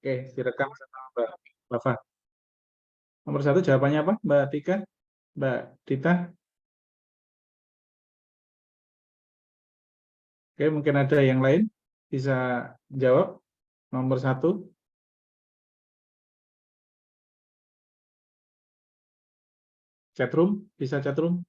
Oke, direkam sama Mbak Bafa. Nomor 1 jawabannya apa, Mbak Tika? Mbak Dita? Oke, mungkin ada yang lain bisa jawab. Nomor 1. Chatroom, bisa chatroom?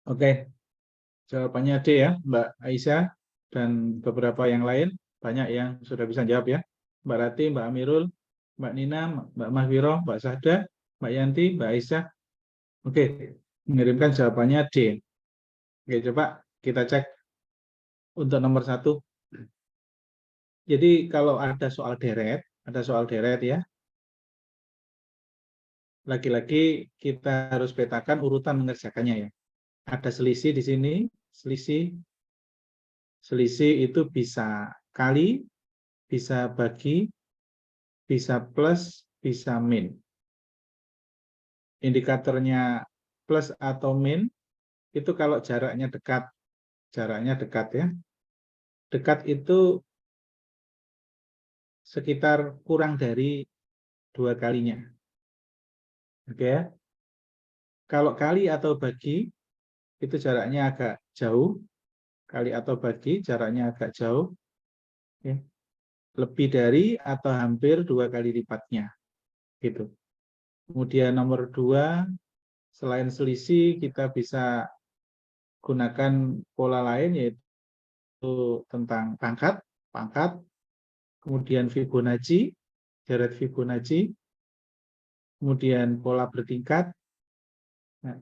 Oke, jawabannya D ya, Mbak Aisyah dan beberapa yang lain. Banyak yang sudah bisa jawab ya. Mbak Rati, Mbak Amirul, Mbak Nina, Mbak Mahwiro, Mbak Sahda, Mbak Yanti, Mbak Aisyah. Oke, mengirimkan jawabannya D. Oke, coba kita cek untuk nomor 1. Jadi kalau ada soal deret ya, lagi-lagi kita harus petakan urutan mengerjakannya ya. Ada selisih di sini, selisih itu bisa kali, bisa bagi, bisa plus, bisa min. Indikatornya plus atau min itu kalau jaraknya dekat ya. Dekat itu sekitar kurang dari 2 kalinya. Oke ya. Kalau kali atau bagi itu jaraknya agak jauh. Kali atau bagi jaraknya agak jauh. Ya. Lebih dari atau hampir 2 kali lipatnya. Gitu. Kemudian nomor 2, selain selisih kita bisa gunakan pola lain yaitu tentang pangkat, kemudian Fibonacci, deret Fibonacci, kemudian pola bertingkat. Nah,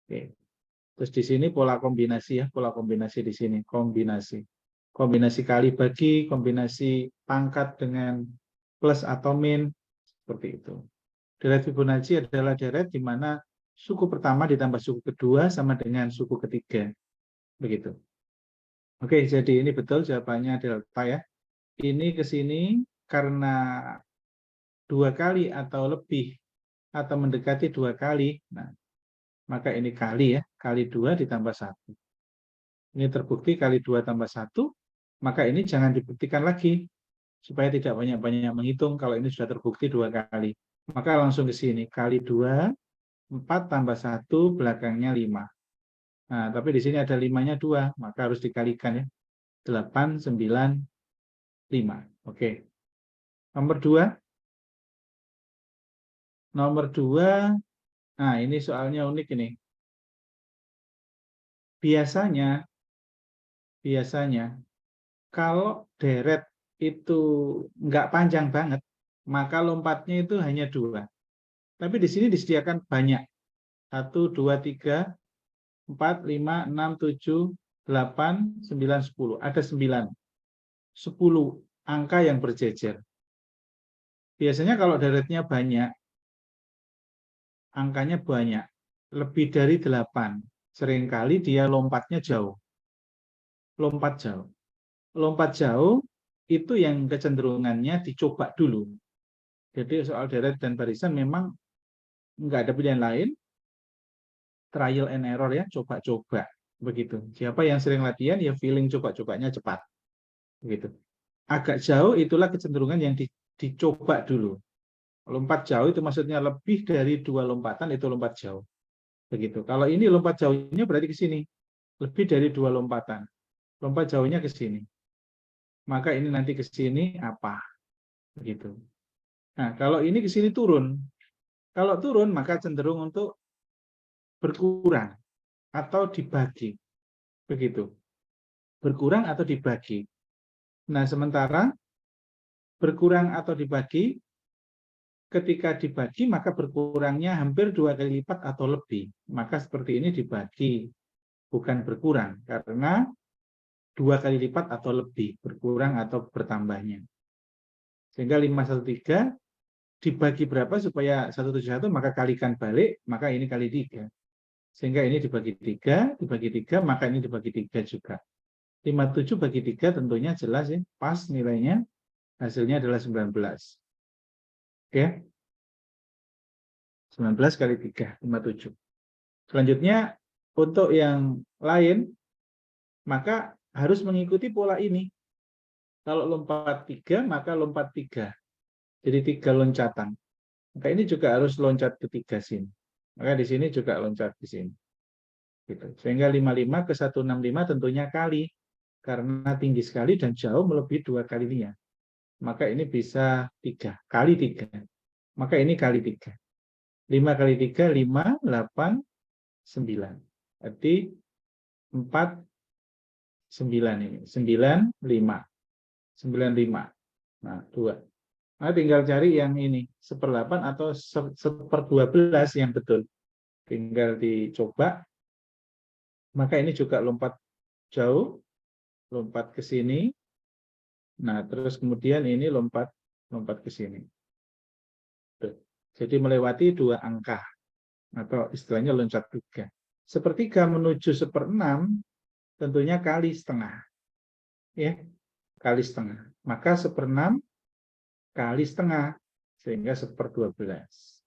oke. Terus di sini pola kombinasi ya, pola kombinasi di sini, kombinasi kali bagi, kombinasi pangkat dengan plus atau min, seperti itu. Deret Fibonacci adalah deret di mana suku pertama ditambah suku kedua sama dengan suku ketiga. Begitu. Oke, jadi ini betul jawabannya delta ya. Ini ke sini karena 2 kali atau lebih atau mendekati 2 kali. Nah, maka ini kali ya, kali 2 ditambah 1. Ini terbukti kali 2 tambah 1, maka ini jangan dibuktikan lagi supaya tidak banyak-banyak menghitung kalau ini sudah terbukti 2 kali. Maka langsung ke sini, kali 2, 4 tambah 1, belakangnya 5. Nah, tapi di sini ada 5-nya 2, maka harus dikalikan ya. 8, 9, 5. Oke. Nomor 2. Nomor 2, nah ini soalnya unik ini. Biasanya kalau deret itu nggak panjang banget, maka lompatnya itu hanya 2. Tapi di sini disediakan banyak. 1, 2, 3, 4, 5, 6, 7, 8, 9, 10. Ada 9. 10 angka yang berjejer. Biasanya kalau deretnya banyak, angkanya banyak. Lebih dari 8. Seringkali dia lompatnya jauh. Lompat jauh itu yang kecenderungannya dicoba dulu. Jadi soal deret dan barisan memang nggak ada pilihan lain, trial and error ya, coba-coba begitu. Siapa yang sering latihan ya feeling coba-cobanya cepat, begitu. Agak jauh itulah kecenderungan yang dicoba dulu. Lompat jauh itu maksudnya lebih dari 2 lompatan itu lompat jauh, begitu. Kalau ini lompat jauhnya berarti ke sini, lebih dari 2 lompatan, lompat jauhnya ke sini. Maka ini nanti ke sini apa, begitu. Nah, kalau ini ke sini turun. Kalau turun maka cenderung untuk berkurang atau dibagi. Begitu. Berkurang atau dibagi. Nah, sementara berkurang atau dibagi, ketika dibagi maka berkurangnya hampir 2 kali lipat atau lebih. Maka seperti ini dibagi, bukan berkurang. Karena 2 kali lipat atau lebih, berkurang atau bertambahnya. Sehingga 513 dibagi berapa supaya 171, maka kalikan balik, maka ini kali 3. Sehingga ini dibagi 3, maka ini dibagi 3 juga. 57 bagi 3 tentunya jelas ya, pas nilainya, hasilnya adalah 19. Oke. 19 kali 3, 57. Selanjutnya, untuk yang lain, maka harus mengikuti pola ini. Kalau lompat 3, maka lompat 3. Jadi 3 loncatan. Maka ini juga harus loncat ke 3 sini. Maka di sini juga loncat di sini. Gitu. Sehingga 55 ke 165 tentunya kali. Karena tinggi sekali dan jauh melebihi 2 kalinya. Maka ini bisa 3. Kali 3. Maka ini kali 3. 5 kali 3, 5, 8, 9. Berarti 4, 9 ini. 9, 5. 95. Nah, 2. Nah, tinggal cari yang ini. 1/8 atau 1/12 yang betul. Tinggal dicoba. Maka ini juga lompat jauh. Lompat ke sini. Nah, terus kemudian ini lompat ke sini. Jadi melewati 2 angka. Atau istilahnya loncat 3. Sepertiga menuju 1/6 tentunya kali setengah. Ya, kali setengah. Maka 1/6 kali setengah. Sehingga 1/12.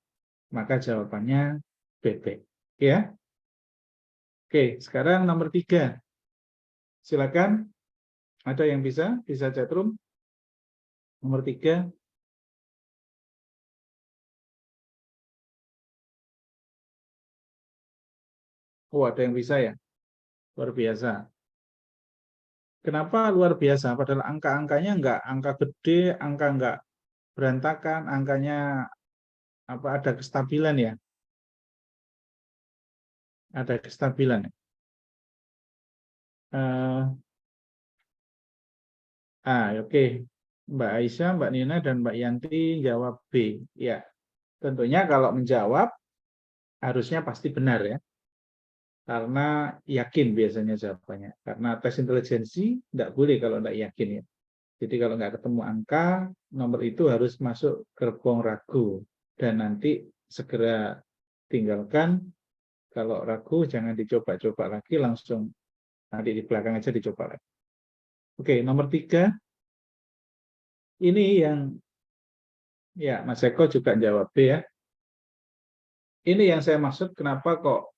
Maka jawabannya bebek. Ya. Oke, sekarang nomor 3. Silakan. Ada yang bisa chatroom. Nomor 3. Oh, ada yang bisa ya? Luar biasa. Kenapa luar biasa? Padahal angka-angkanya enggak angka gede, angka enggak berantakan, angkanya ada kestabilan ya? Ada kestabilan. Oke. Mbak Aisyah, Mbak Nina, dan Mbak Yanti jawab B. Ya, tentunya kalau menjawab harusnya pasti benar ya. Karena yakin biasanya jawabannya. Karena tes intelijensi tidak boleh kalau tidak yakin ya. Jadi kalau nggak ketemu angka, nomor itu harus masuk gerbong ragu. Dan nanti segera tinggalkan. Kalau ragu jangan dicoba-coba lagi, langsung nanti di belakang aja dicoba lagi. Oke, nomor 3. Ini yang, ya Mas Eko juga jawab B ya. Ini yang saya maksud kenapa kok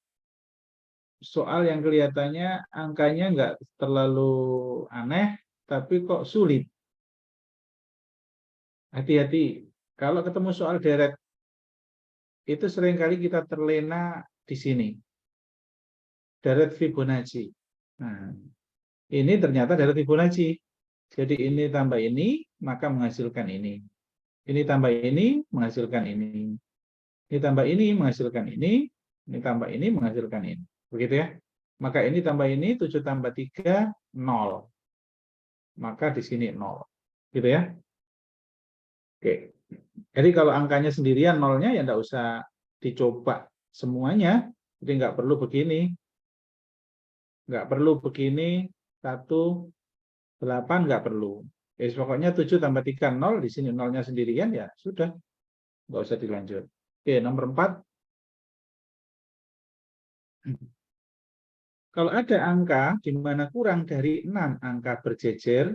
soal yang kelihatannya angkanya nggak terlalu aneh, tapi kok sulit. Hati-hati, kalau ketemu soal deret, itu seringkali kita terlena di sini. Deret Fibonacci. Nah, ini ternyata deret Fibonacci. Jadi ini tambah ini, maka menghasilkan ini. Ini tambah ini, menghasilkan ini. Ini tambah ini, menghasilkan ini. Ini tambah ini, menghasilkan ini. Begitu ya. Maka ini tambah ini, 7 tambah 3, 0. Maka di sini 0. Gitu ya. Oke. Jadi kalau angkanya sendirian nolnya ya enggak usah dicoba semuanya. Jadi nggak perlu begini. Nggak perlu begini. 1, 8 nggak perlu. Pokoknya 7 tambah 3, 0. Di sini nolnya sendirian ya sudah. Nggak usah dilanjut. Oke, nomor 4. Kalau ada angka di mana kurang dari 6 angka berjejer,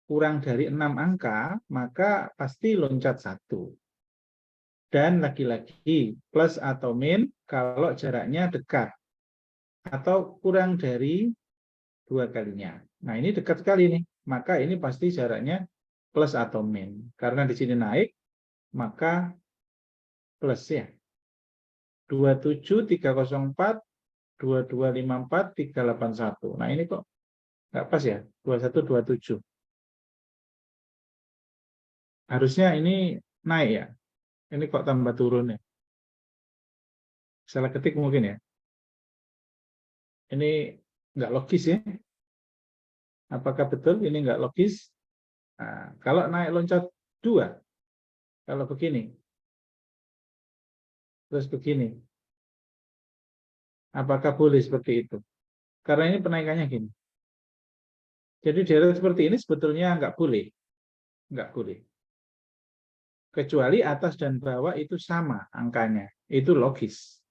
kurang dari 6 angka, maka pasti loncat 1. Dan lagi-lagi plus atau min kalau jaraknya dekat atau kurang dari 2 kalinya. Nah, ini dekat sekali nih. Maka ini pasti jaraknya plus atau min. Karena di sini naik, maka plus ya. 27, 304, 2254, 381. Nah, ini kok nggak pas ya? 21, 27. Harusnya ini naik ya. Ini kok tambah turun ya? Salah ketik mungkin ya. Ini nggak logis ya. Apakah betul ini nggak logis? Nah, kalau naik loncat 2, kalau begini, terus begini, apakah boleh seperti itu? Karena ini penaikannya gini. Jadi deret seperti ini sebetulnya nggak boleh. Nggak boleh. Kecuali atas dan bawah itu sama angkanya. Itu logis.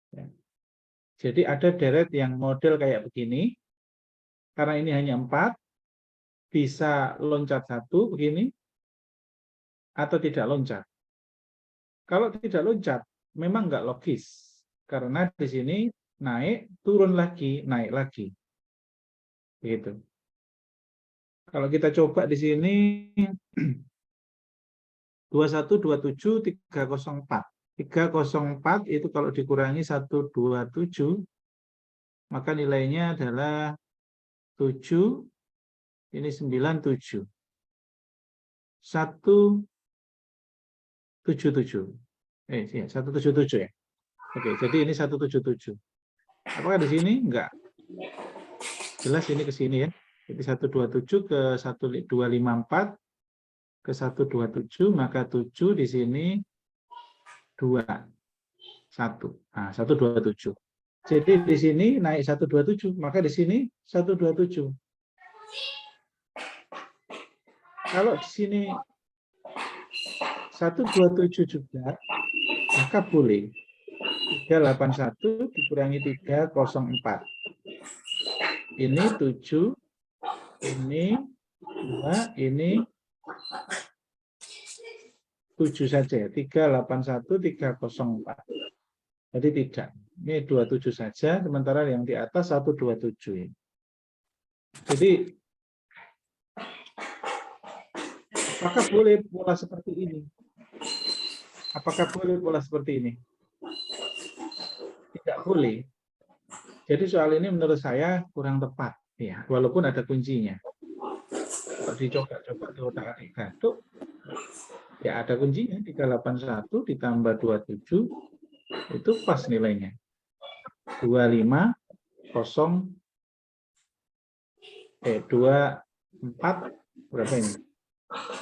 Ya. Jadi ada deret yang model kayak begini, karena ini hanya 4, bisa loncat 1 begini, atau tidak loncat. Kalau tidak loncat, memang nggak logis. Karena di sini naik, turun lagi, naik lagi. Gitu. Kalau kita coba di sini 2127 304. 304 itu kalau dikurangi 127 maka nilainya adalah 7, ini 97. 177. 177 ya. Oke, jadi ini 177. Apakah di sini? Enggak. Jelas ini ke sini ya. Jadi 127 ke 1254 ke 127, maka 7 di sini 2, 1. Nah, 127. Jadi di sini naik 127, maka di sini 127. Kalau di sini 127 juga, maka boleh 381 dikurangi 304. Ini 7, ini 2, ini 7 saja, 381, 304. Jadi tidak. Ini 27 saja, sementara yang di atas 127. Jadi, apakah boleh pola seperti ini? Apakah boleh pola seperti ini? Tidak boleh. Jadi soal ini menurut saya kurang tepat, ya, walaupun ada kuncinya. Kalau dicoba-coba di otak-atik gaduk, ya ada kuncinya, 381 ditambah 27, itu pas nilainya. 250, 24, berapa ini?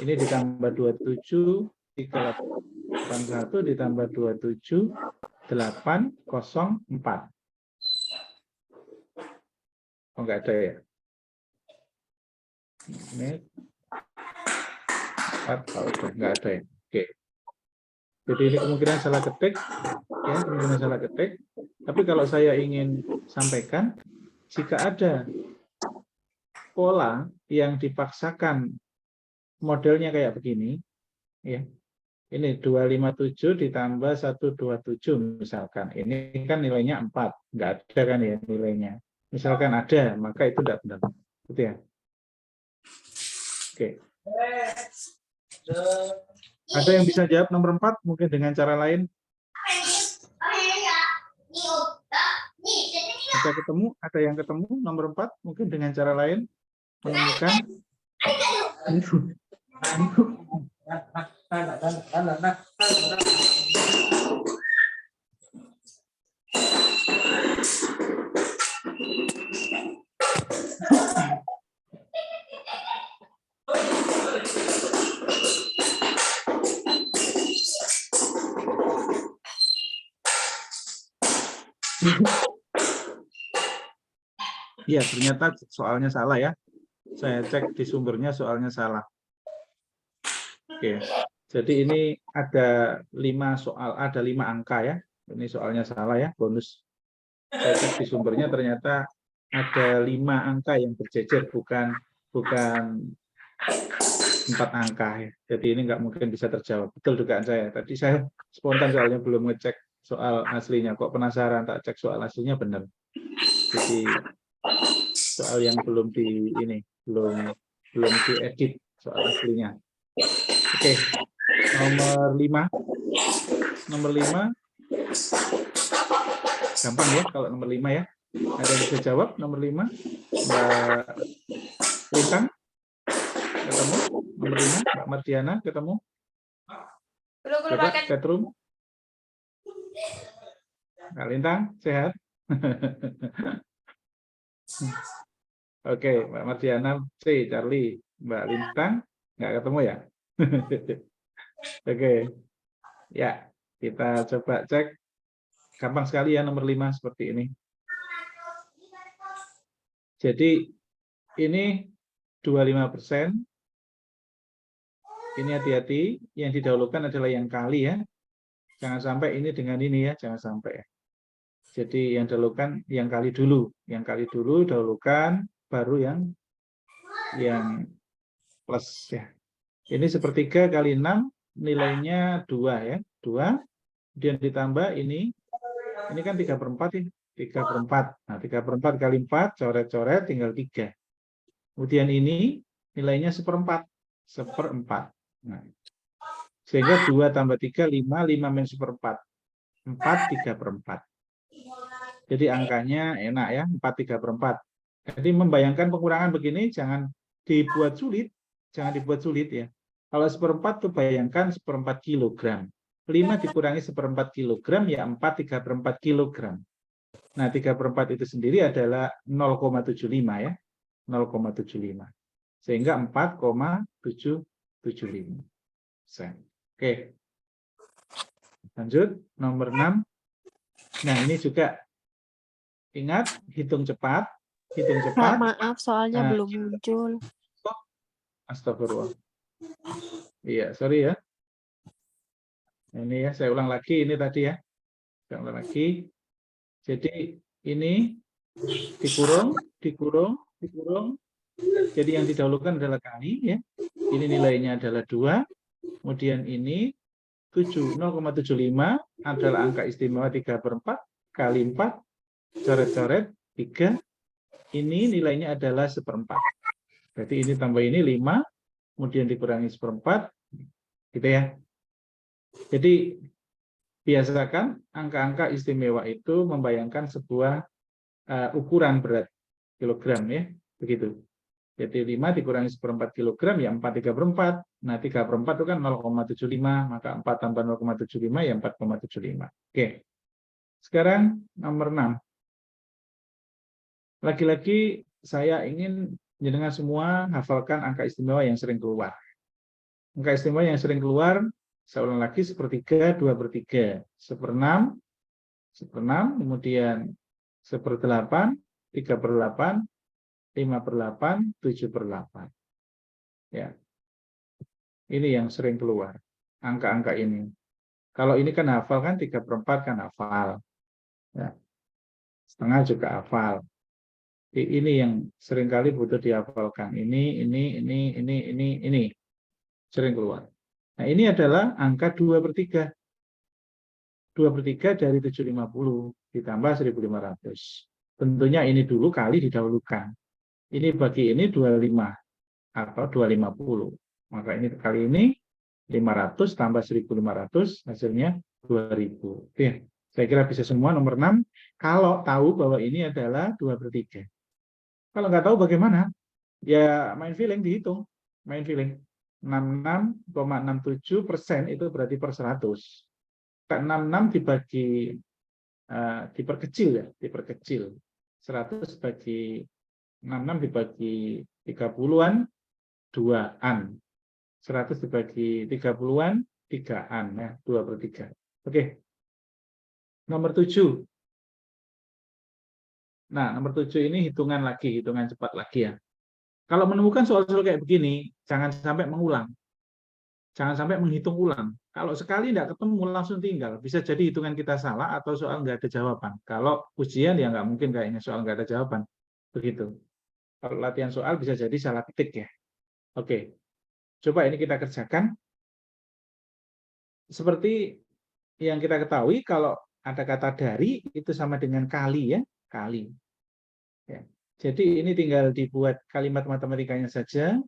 Ini ditambah 27, 381 ditambah 27, 804. Oh, enggak ada ya? Ini 4, oh, enggak ada ya? Oke. Jadi ini kemungkinan salah ketik, ya, kemungkinan salah ketik. Tapi kalau saya ingin sampaikan, jika ada pola yang dipaksakan modelnya kayak begini, ya, ini 257 ditambah 127 misalkan, ini kan nilainya 4, nggak ada kan ya nilainya. Misalkan ada, maka itu tidak benar. Gitu ya. Oke. Ada yang bisa jawab nomor 4 mungkin dengan cara lain? Ada yang ketemu nomor 4 mungkin dengan cara lain menemukan. Ya, ternyata soalnya salah ya. Saya cek di sumbernya soalnya salah. Oke. Jadi ini ada 5 soal, ada 5 angka ya. Ini soalnya salah ya, bonus. Saya cek di sumbernya ternyata ada 5 angka yang berjejer, bukan 4 angka ya. Jadi ini nggak mungkin bisa terjawab. Betul dugaan saya. Tadi saya spontan soalnya belum ngecek soal aslinya. Kok penasaran, tak cek soal aslinya benar. Jadi soal yang belum diedit soal aslinya. Oke. Nomor 5. Nomor 5. Gampang ya kalau nomor 5 ya. Ada yang bisa jawab nomor 5? Mbak Lintang? Ketemu? Nomor 5, Mbak Mardiana ketemu? Coba chatroom. Mbak Lintang, sehat? Oke, Mbak Mardiana C, Charlie. Mbak Lintang, nggak ketemu ya? Oke. Ya, kita coba cek. Gampang sekali ya nomor 5 seperti ini. Jadi, ini 25%. Ini hati-hati, yang didahulukan adalah yang kali ya. Jangan sampai ini dengan ini ya, jangan sampai ya. Jadi yang dahulukan yang kali dulu, dahulukan, baru yang plus ya. Ini sepertiga kali 6 nilainya 2 ya, 2. Kemudian ditambah ini Ini kan 3/4 ini. 3/4. Nah, 3/4 kali 4, coret-coret, tinggal 3. Kemudian ini nilainya 1/4. 1/4. Nah, sehingga 2 tambah 3, 5, 5 min 1/4. 4, 3/4. Jadi angkanya enak ya, 4, 3/4. Jadi membayangkan pengurangan begini jangan dibuat sulit. Jangan dibuat sulit ya. Kalau 1/4 tuh bayangkan 1/4 kilogram. 5 dikurangi 1/4 kilogram ya 4, 3/4 kilogram. Nah, 3/4 itu sendiri adalah 0,75 ya. 0,75. Sehingga 4,775%. Oke. Lanjut, nomor 6. Nah, ini juga ingat, hitung cepat. Hitung Kak, cepat. maaf soalnya belum muncul. Astagfirullah. Iya, sorry ya. Ini ya, saya ulang lagi ini tadi ya. Saya ulang lagi. Jadi ini dikurung, dikurung, dikurung. Jadi yang didahulukan adalah kali ya. Ini nilainya adalah 2. Kemudian ini 0,75 adalah angka istimewa 3/4 kali 4 coret-coret 3. Ini nilainya adalah 1/4. Berarti ini tambah ini 5, kemudian dikurangi 1/4 gitu ya. Jadi biasakan angka-angka istimewa itu membayangkan sebuah ukuran berat kilogram ya, begitu. Jadi 5 dikurangi 1/4 kilogram ya 4, 3/4. Nah, 3/4 itu kan 0,75, maka 4 tambah 0,75 ya 4,75. Oke. Sekarang nomor 6. Lagi-lagi saya ingin jenengan semua hafalkan angka istimewa yang sering keluar. Angka istimewa yang sering keluar, saya ulang lagi, 1/3, 2/3, 1/6, 1/6, kemudian 1/8, 3/8, 5/8, 7/8. Ya. Ini yang sering keluar, angka-angka ini. Kalau ini kan hafal kan 3/4 kan hafal. Ya. Setengah juga hafal. Ini yang seringkali butuh dihafalkan. Ini. Sering keluar. Nah, ini adalah angka 2/3. 2/3 dari 750 ditambah 1500. Tentunya ini dulu kali didahulukan. Ini bagi ini 25 atau 250. Maka ini kali ini 500 tambah 1500 hasilnya 2000. Oke, saya kira bisa semua nomor 6 kalau tahu bahwa ini adalah 2/3. Kalau nggak tahu bagaimana? Ya main feeling dihitung. Main feeling. 66,67% itu berarti per 100. 66 dibagi diperkecil ya, diperkecil. 100 bagi 66 dibagi 30-an 2-an. 100 dibagi 30-an 3-an ya, 2/3. Oke. Nomor 7. Nah, nomor 7 ini hitungan lagi, hitungan cepat lagi ya. Kalau menemukan soal-soal kayak begini, jangan sampai mengulang. Jangan sampai menghitung ulang. Kalau sekali tidak ketemu langsung tinggal. Bisa jadi hitungan kita salah atau soal nggak ada jawaban. Kalau ujian ya nggak mungkin kayaknya soal nggak ada jawaban. Begitu. Kalau latihan soal bisa jadi salah ketik ya. Oke. Coba ini kita kerjakan. Seperti yang kita ketahui kalau ada kata dari itu sama dengan kali ya. Kali. Ya. Jadi ini tinggal dibuat kalimat matematikanya saja.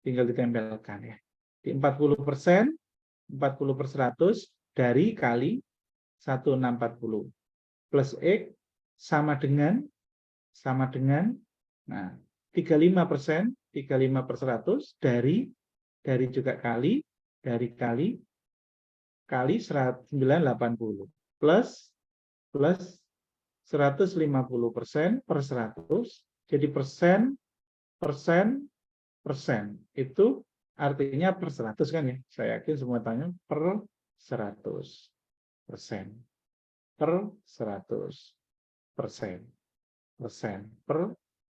Tinggal ditempelkan ya. Di 40%, 40/100 dari kali 1640 plus X sama dengan nah 35%, 35/100 dari juga kali 980 plus 150% per 100 jadi persen itu artinya per 100 kan ya. Saya yakin semua tanya per 100%. Per 100%. Per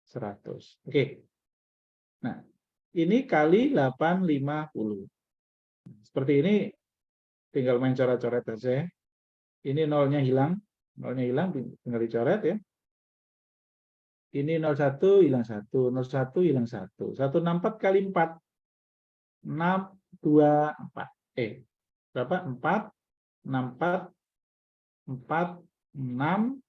100. Oke. Nah, ini kali 850. Seperti ini tinggal main coret-coret aja ya. Ini nolnya hilang. Nolnya hilang tinggal dicoret ya. Ini 01 hilang 1, 01 hilang 1. 164 kali 4. 6, 2, 4. Berapa? 4, 64, 4, 6,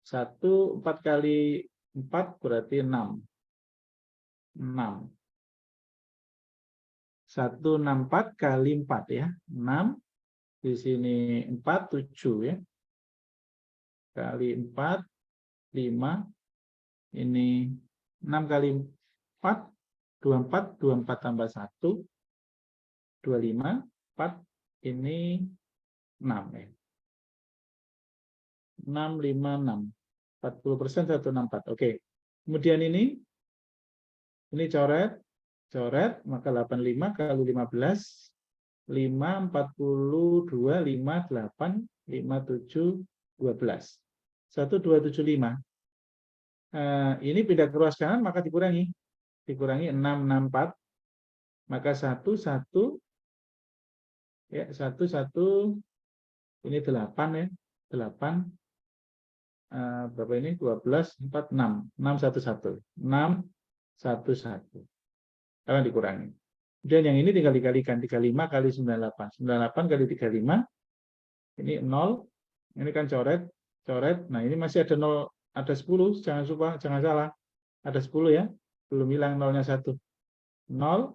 1, 4 kali 4 berarti 6. 6. 164 kali 4 ya. 6. Di sini 4, 7 ya. Kali 4, 5. Ini 6 kali 4, 24. 24 tambah 1, 25. 4. Ini 6 ya. 6, 5, 6. 40% 164. Oke. Kemudian ini coret, maka 85 kali 15, 5, 42, 5, 8, 5, 7, 12. 1275. Ini pindah ke ruas kanan, maka dikurangi. Dikurangi 664. Maka 1, 1, ya, 1, 1, ini 8 ya. 8, berapa ini? 12, 4, 6. 6, 1, 1. 6, 1, 1. Karena dikurangi. Kemudian yang ini tinggal dikalikan. 35 kali 98. 98 kali 35. Ini 0. Ini kan coret. Nah, ini masih ada 0, ada 10. Jangan salah. Ada 10 ya. Belum hilang 0-nya 1. 0,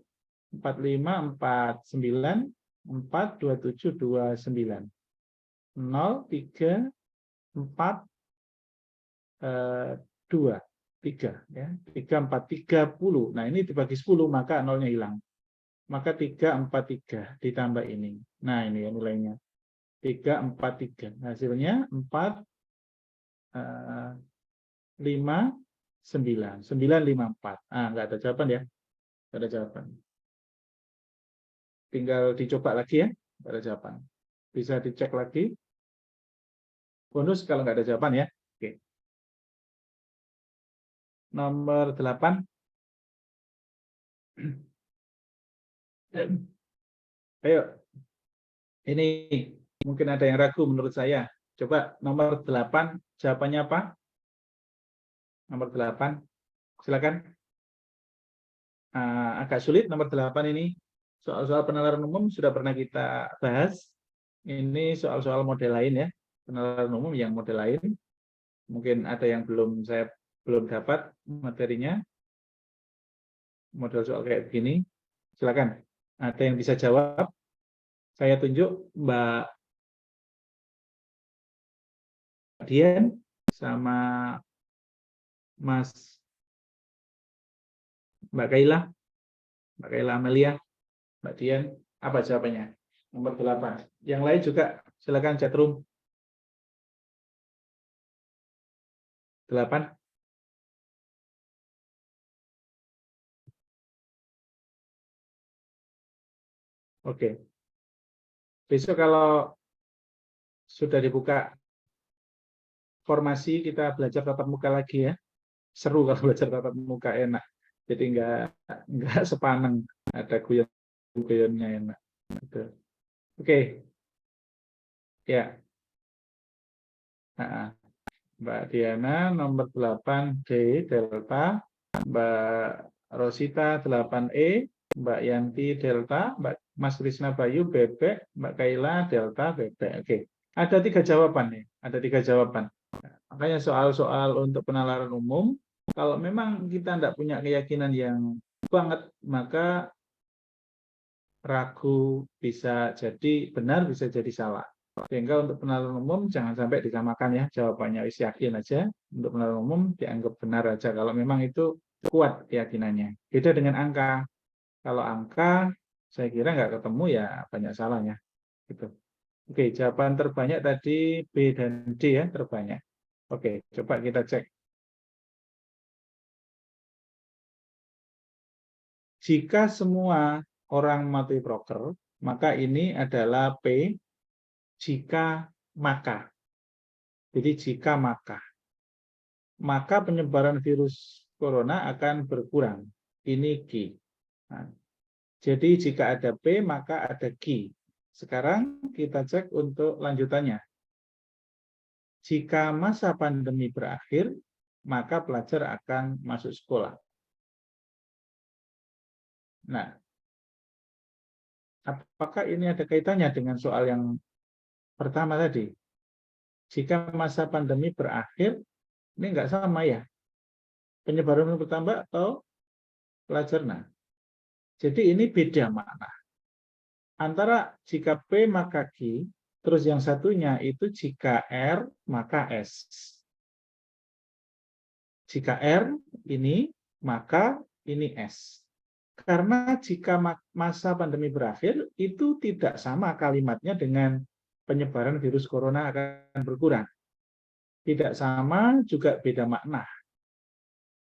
45, 49, 4, 27, 29. 0, 3, 4, 2, 3 ya. 3, 4, 30. Nah, ini dibagi 10 maka 0-nya hilang. Maka 343 ditambah ini. Nah, ini ya nilainya. 343. Hasilnya 4, 5, 9. 954. Enggak ada jawaban ya. Enggak ada jawaban. Tinggal dicoba lagi ya. Enggak ada jawaban. Bisa dicek lagi. Bonus kalau enggak ada jawaban ya. Oke. Nomor 8. Ayo. Ini mungkin ada yang ragu menurut saya. Coba nomor 8 jawabannya apa? Nomor 8. Silakan. Agak sulit nomor 8 ini. Soal-soal penalaran umum sudah pernah kita bahas. Ini soal-soal model lain ya. Penalaran umum yang model lain. Mungkin ada yang saya belum dapat materinya. Model soal kayak begini. Silakan. Ada yang bisa jawab? Saya tunjuk Mbak Dian sama Mbak Kaila Amelia, Mbak Dian, apa jawabannya? Nomor 8. Yang lain juga silakan chatroom. 8. Oke. Besok kalau sudah dibuka formasi, kita belajar tatap muka lagi ya. Seru kalau belajar tatap muka, enak. Jadi enggak sepaneng, ada guyon-guyonnya enak. Gitu. Oke. Ya. Mbak Diana nomor 8 D delta, Mbak Rosita 8E, Mbak Yanti delta, Mas Krisna Bayu bebek, Mbak Kaila delta bebek. Oke. Ada 3 jawaban nih. Ada 3 jawaban. Makanya soal-soal untuk penalaran umum, kalau memang kita tidak punya keyakinan yang banget, maka ragu bisa jadi benar, bisa jadi salah. Sehingga untuk penalaran umum jangan sampai disamakan ya, jawabannya wis yakin aja. Untuk penalaran umum dianggap benar aja kalau memang itu kuat keyakinannya. Beda dengan angka. Kalau angka saya kira nggak ketemu ya banyak salahnya. Gitu. Oke, jawaban terbanyak tadi B dan D ya, terbanyak. Oke, coba kita cek. Jika semua orang mematuhi broker, maka ini adalah P jika maka. Jadi jika maka penyebaran virus corona akan berkurang. Ini Q. Nah, jadi jika ada P maka ada Q. Sekarang kita cek untuk lanjutannya. Jika masa pandemi berakhir, maka pelajar akan masuk sekolah. Nah, apakah ini ada kaitannya dengan soal yang pertama tadi? Jika masa pandemi berakhir, ini nggak sama ya. Penyebaran bertambah atau pelajar. Nah, jadi ini beda makna. Antara jika P maka Q, terus yang satunya itu jika R maka S. Jika R ini, maka ini S. Karena jika masa pandemi berakhir, itu tidak sama kalimatnya dengan penyebaran virus corona akan berkurang. Tidak sama, juga beda makna.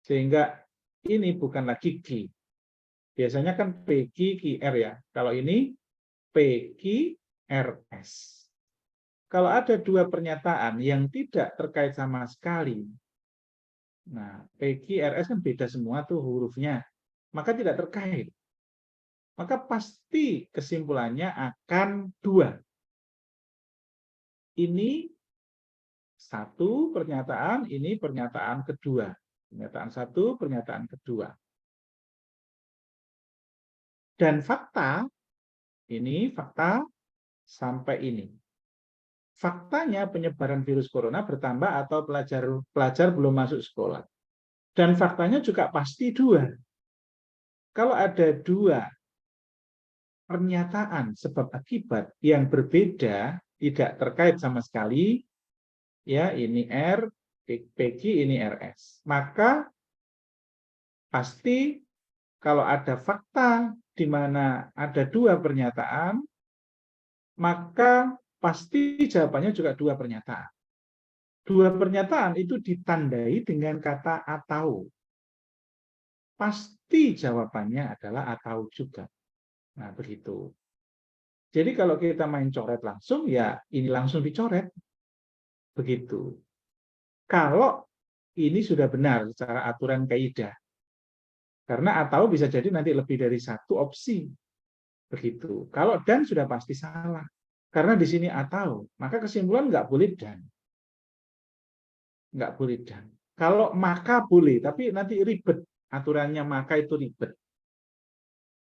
Sehingga ini bukan lagi Q. Biasanya kan PQ, QR ya. Kalau ini PQ, RS. Kalau ada dua pernyataan yang tidak terkait sama sekali, nah PQ, RS kan beda semua tuh hurufnya, maka tidak terkait. Maka pasti kesimpulannya akan dua. Ini satu pernyataan, ini pernyataan kedua. Pernyataan satu, pernyataan kedua. Dan fakta, ini fakta sampai ini. Faktanya penyebaran virus corona bertambah atau pelajar belum masuk sekolah. Dan faktanya juga pasti dua. Kalau ada dua pernyataan sebab akibat yang berbeda, tidak terkait sama sekali, ya ini R, PQ, ini RS. Maka pasti kalau ada fakta di mana ada dua pernyataan, maka pasti jawabannya juga dua pernyataan. Dua pernyataan itu ditandai dengan kata atau. Pasti jawabannya adalah atau juga. Nah, begitu. Jadi kalau kita main coret langsung, ya ini langsung dicoret. Begitu. Kalau ini sudah benar secara aturan kaidah. Karena atau bisa jadi nanti lebih dari satu opsi. Begitu. Kalau dan sudah pasti salah. Karena di sini atau, maka kesimpulan nggak boleh dan. Nggak boleh dan. Kalau maka boleh, tapi nanti ribet. Aturannya maka itu ribet.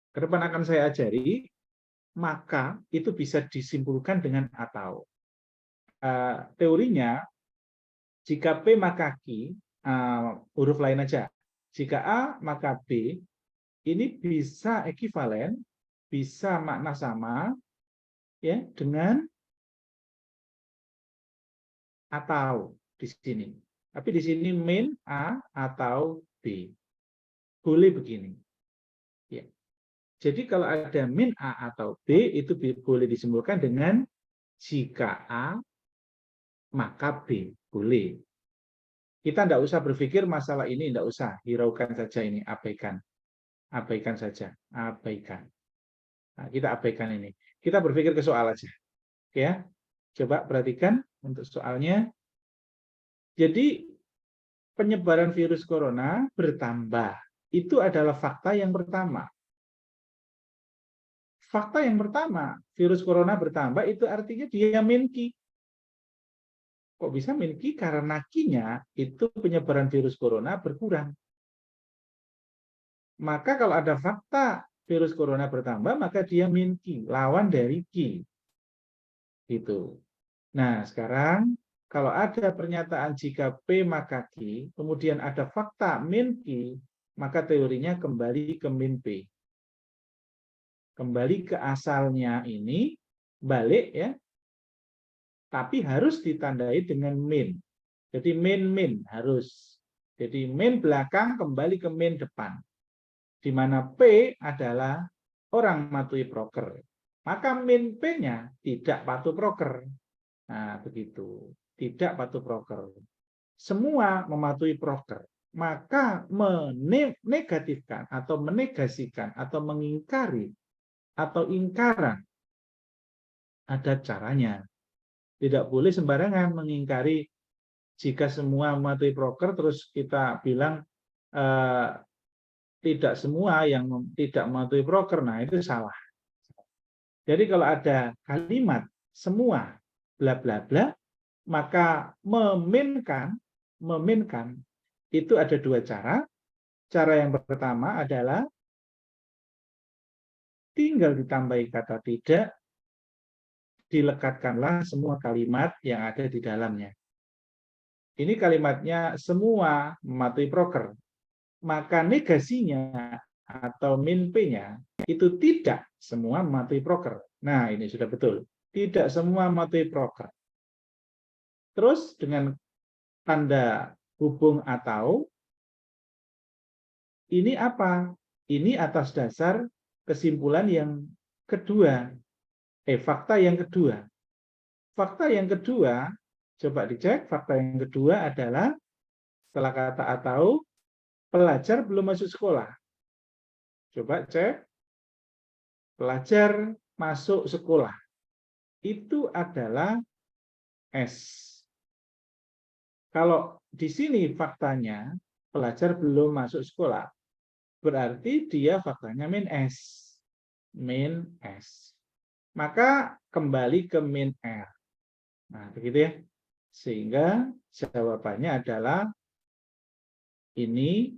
Ke depan akan saya ajari, maka itu bisa disimpulkan dengan atau. Teorinya, jika P maka Q, huruf lain aja. Jika A maka B, ini bisa ekivalen, bisa makna sama, ya dengan atau di sini. Tapi di sini min A atau B. Boleh begini. Ya. Jadi kalau ada min A atau B, itu boleh disimpulkan dengan jika A, maka B. Boleh. Kita tidak usah berpikir masalah ini, tidak usah. Hiraukan saja ini, abaikan. Abaikan saja, abaikan. Nah, kita abaikan ini. Kita berpikir ke soal aja. Oke ya. Coba perhatikan untuk soalnya. Jadi penyebaran virus corona bertambah. Itu adalah fakta yang pertama. Fakta yang pertama, virus corona bertambah itu artinya dia minki. Kok bisa minki? Karena kinya itu penyebaran virus corona berkurang. Maka kalau ada fakta virus corona bertambah, maka dia minki, lawan dari ki. Gitu. Nah, sekarang kalau ada pernyataan jika P maka Q, kemudian ada fakta min Q, maka teorinya kembali ke min P. Kembali ke asalnya ini, balik ya, tapi harus ditandai dengan min. Jadi min harus. Jadi min belakang kembali ke min depan. Di mana P adalah orang mematuhi proker. Maka min P-nya tidak patuh proker. Nah, begitu. Tidak patuh proker. Semua mematuhi proker. Maka menegatifkan atau menegasikan atau mengingkari atau ingkaran ada caranya. Tidak boleh sembarangan mengingkari jika semua mematuhi proker terus kita bilang tidak semua yang tidak mematuhi proker. Nah, itu salah. Jadi kalau ada kalimat semua bla bla bla, maka meminkan itu ada dua cara. Cara yang pertama adalah tinggal ditambahi kata tidak, dilekatkanlah semua kalimat yang ada di dalamnya. Ini kalimatnya semua mematuhi proker. Maka negasinya atau min P-nya itu tidak semua mematuhi proker. Nah, ini sudah betul. Tidak semua mematuhi proker. Terus dengan tanda hubung atau, ini apa? Ini atas dasar kesimpulan yang kedua. Fakta yang kedua. Fakta yang kedua, coba dicek, fakta yang kedua adalah setelah kata atau, pelajar belum masuk sekolah. Coba cek, pelajar masuk sekolah. Itu adalah S. Kalau di sini faktanya, pelajar belum masuk sekolah, berarti dia faktanya min S. Min S. Maka kembali ke min R. Nah, begitu ya. Sehingga jawabannya adalah ini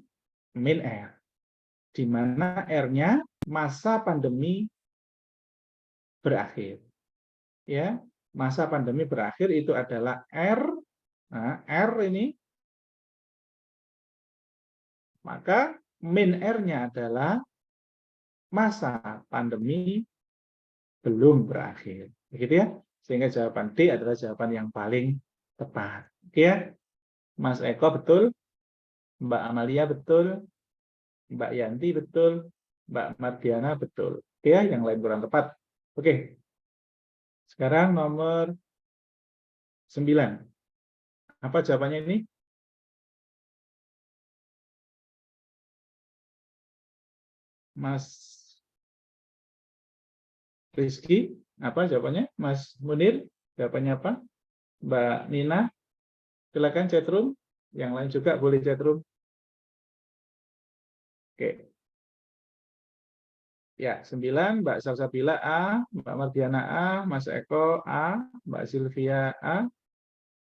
min R. Di mana R-nya masa pandemi berakhir. Ya, masa pandemi berakhir itu adalah R. Nah, R ini maka min R-nya adalah masa pandemi belum berakhir. Begitu ya. Sehingga jawaban D adalah jawaban yang paling tepat. Oke ya. Mas Eko betul, Mbak Amalia betul, Mbak Yanti betul, Mbak Mardiana betul. Oke ya, yang lain kurang tepat. Oke. Sekarang nomor 9. Apa jawabannya ini? Mas Rizky, apa jawabannya? Mas Munir, jawabannya apa? Mbak Nina, silakan chatroom. Yang lain juga boleh chatroom. Oke. Ya, 9, Mbak Salsabila A, Mbak Mardiana A, Mas Eko A, Mbak Sylvia A.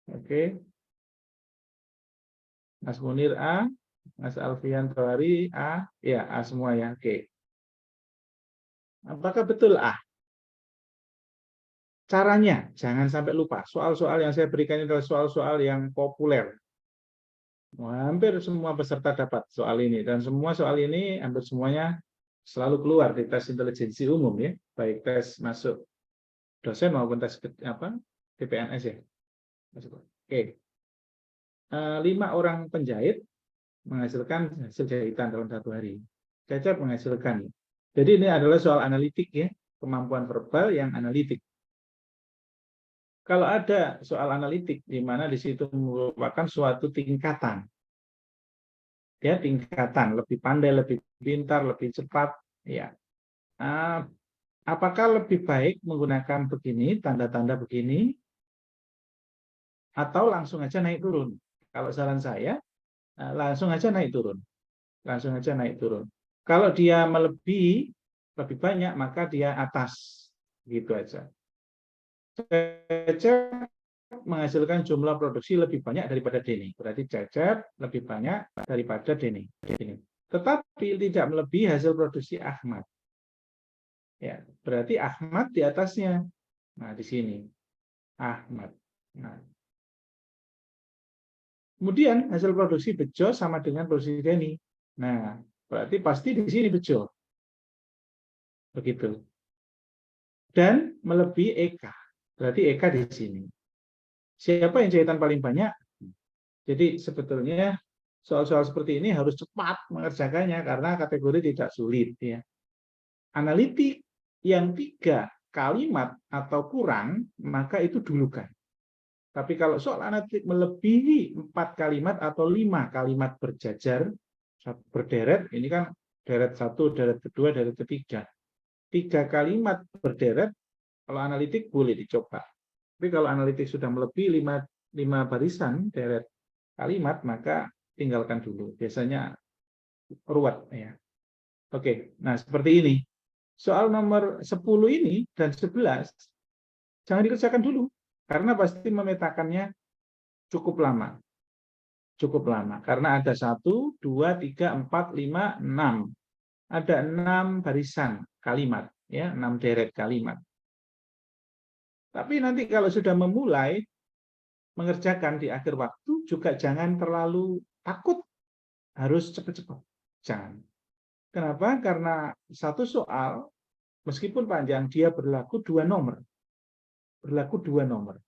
Oke. Mas Munir A, Mas Alfian Tohari A. Ya, A semua ya. Oke. Apakah betul A? Caranya, jangan sampai lupa. Soal-soal yang saya berikan adalah soal-soal yang populer. Hampir semua peserta dapat soal ini. Dan semua soal ini, hampir semuanya selalu keluar di tes intelijensi umum ya. Baik tes masuk dosen maupun tes TPNS ya. Oke. 5 orang penjahit menghasilkan hasil jahitan dalam 1 hari. Cecep menghasilkan. Jadi ini adalah soal analitik ya. Kemampuan verbal yang analitik. Kalau ada soal analitik di mana di situ merupakan suatu tingkatan, ya tingkatan lebih pandai, lebih pintar, lebih cepat, ya. Apakah lebih baik menggunakan begini, tanda-tanda begini, atau langsung aja naik turun? Kalau saran saya, langsung aja naik turun, langsung aja naik turun. Kalau dia melebihi lebih banyak, maka dia atas, gitu aja. Cecep menghasilkan jumlah produksi lebih banyak daripada Denny. Berarti Cecep lebih banyak daripada Denny. Tetapi tidak melebihi hasil produksi Ahmad. Ya, berarti Ahmad di atasnya. Nah, di sini. Ahmad. Nah. Kemudian hasil produksi Bejo sama dengan produksi Denny. Nah, berarti pasti di sini Bejo. Begitu. Dan melebihi Eka. Berarti Eka di sini. Siapa yang jahitan paling banyak? Jadi sebetulnya soal-soal seperti ini harus cepat mengerjakannya karena kategori tidak sulit. Ya. Analitik yang 3 kalimat atau kurang, maka itu dulukan. Tapi kalau soal analitik melebihi 4 kalimat atau 5 kalimat berjajar, berderet, ini kan deret 1, deret kedua, deret ketiga. 3 kalimat berderet, kalau analitik boleh dicoba. Tapi kalau analitik sudah melebihi 5 barisan deret kalimat, maka tinggalkan dulu. Biasanya ruwet ya. Oke, nah seperti ini. Soal nomor 10 ini dan 11 jangan dikerjakan dulu karena pasti memetakannya cukup lama. Cukup lama karena ada 1, 2, 3, 4, 5, 6. Ada 6 barisan kalimat ya, 6 deret kalimat. Tapi nanti kalau sudah memulai mengerjakan di akhir waktu juga jangan terlalu takut harus cepat-cepat. Jangan. Kenapa? Karena satu soal meskipun panjang dia berlaku 2 nomor. Berlaku 2 nomor.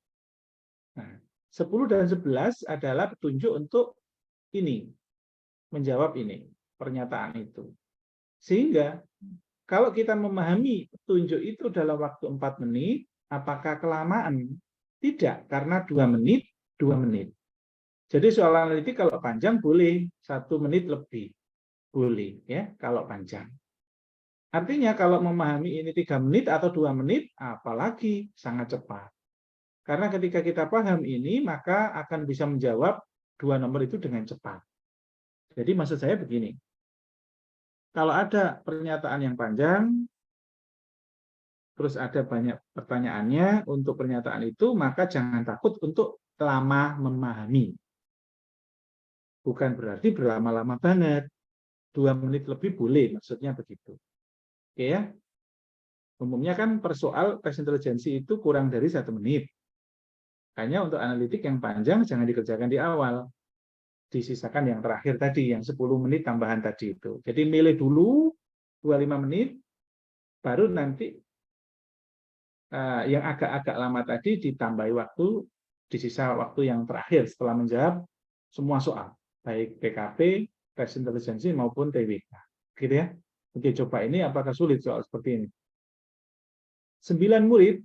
Nah, 10 dan 11 adalah petunjuk untuk ini, menjawab ini, pernyataan itu. Sehingga kalau kita memahami petunjuk itu dalam waktu 4 menit, apakah kelamaan? Tidak, karena 2 menit, 2 menit. Jadi soal analitik kalau panjang boleh 1 menit lebih. Boleh, ya, kalau panjang. Artinya kalau memahami ini 3 menit atau 2 menit, apalagi sangat cepat. Karena ketika kita paham ini, maka akan bisa menjawab 2 nomor itu dengan cepat. Jadi maksud saya begini, kalau ada pernyataan yang panjang, terus ada banyak pertanyaannya untuk pernyataan itu, maka jangan takut untuk lama memahami. Bukan berarti berlama-lama banget. 2 menit lebih boleh, maksudnya begitu. Oke ya? Umumnya kan persoal tes intelijensi itu kurang dari 1 menit. Hanya untuk analitik yang panjang jangan dikerjakan di awal. Disisakan yang terakhir tadi, yang 10 menit tambahan tadi itu. Jadi milih dulu 25 menit, baru nanti yang agak-agak lama tadi ditambahi waktu, di sisa waktu yang terakhir setelah menjawab semua soal, baik PKP, tes intelijensi maupun TWK. Gitu ya. Oke, coba ini apakah sulit soal seperti ini? 9 murid,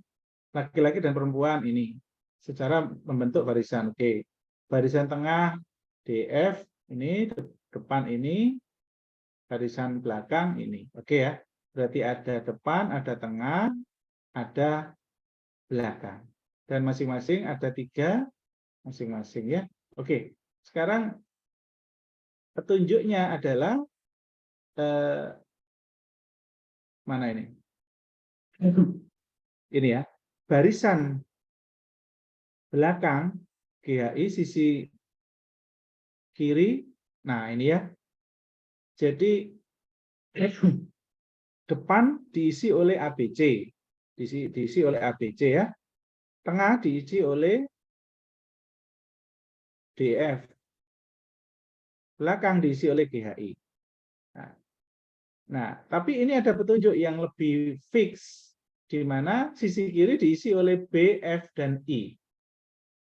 laki-laki dan perempuan ini, secara membentuk barisan. Oke, barisan tengah DF, ini depan ini, barisan belakang ini. Oke ya, berarti ada depan, ada tengah, ada belakang. Dan masing-masing ada 3, masing-masing ya. Oke, sekarang petunjuknya adalah, mana ini? Ini ya, barisan belakang GHI sisi kiri. Nah, ini ya. Jadi depan diisi oleh ABC. Diisi oleh ABC ya. Tengah diisi oleh DF. Belakang diisi oleh GHI. Nah, tapi ini ada petunjuk yang lebih fix, di mana sisi kiri diisi oleh B, F, dan I.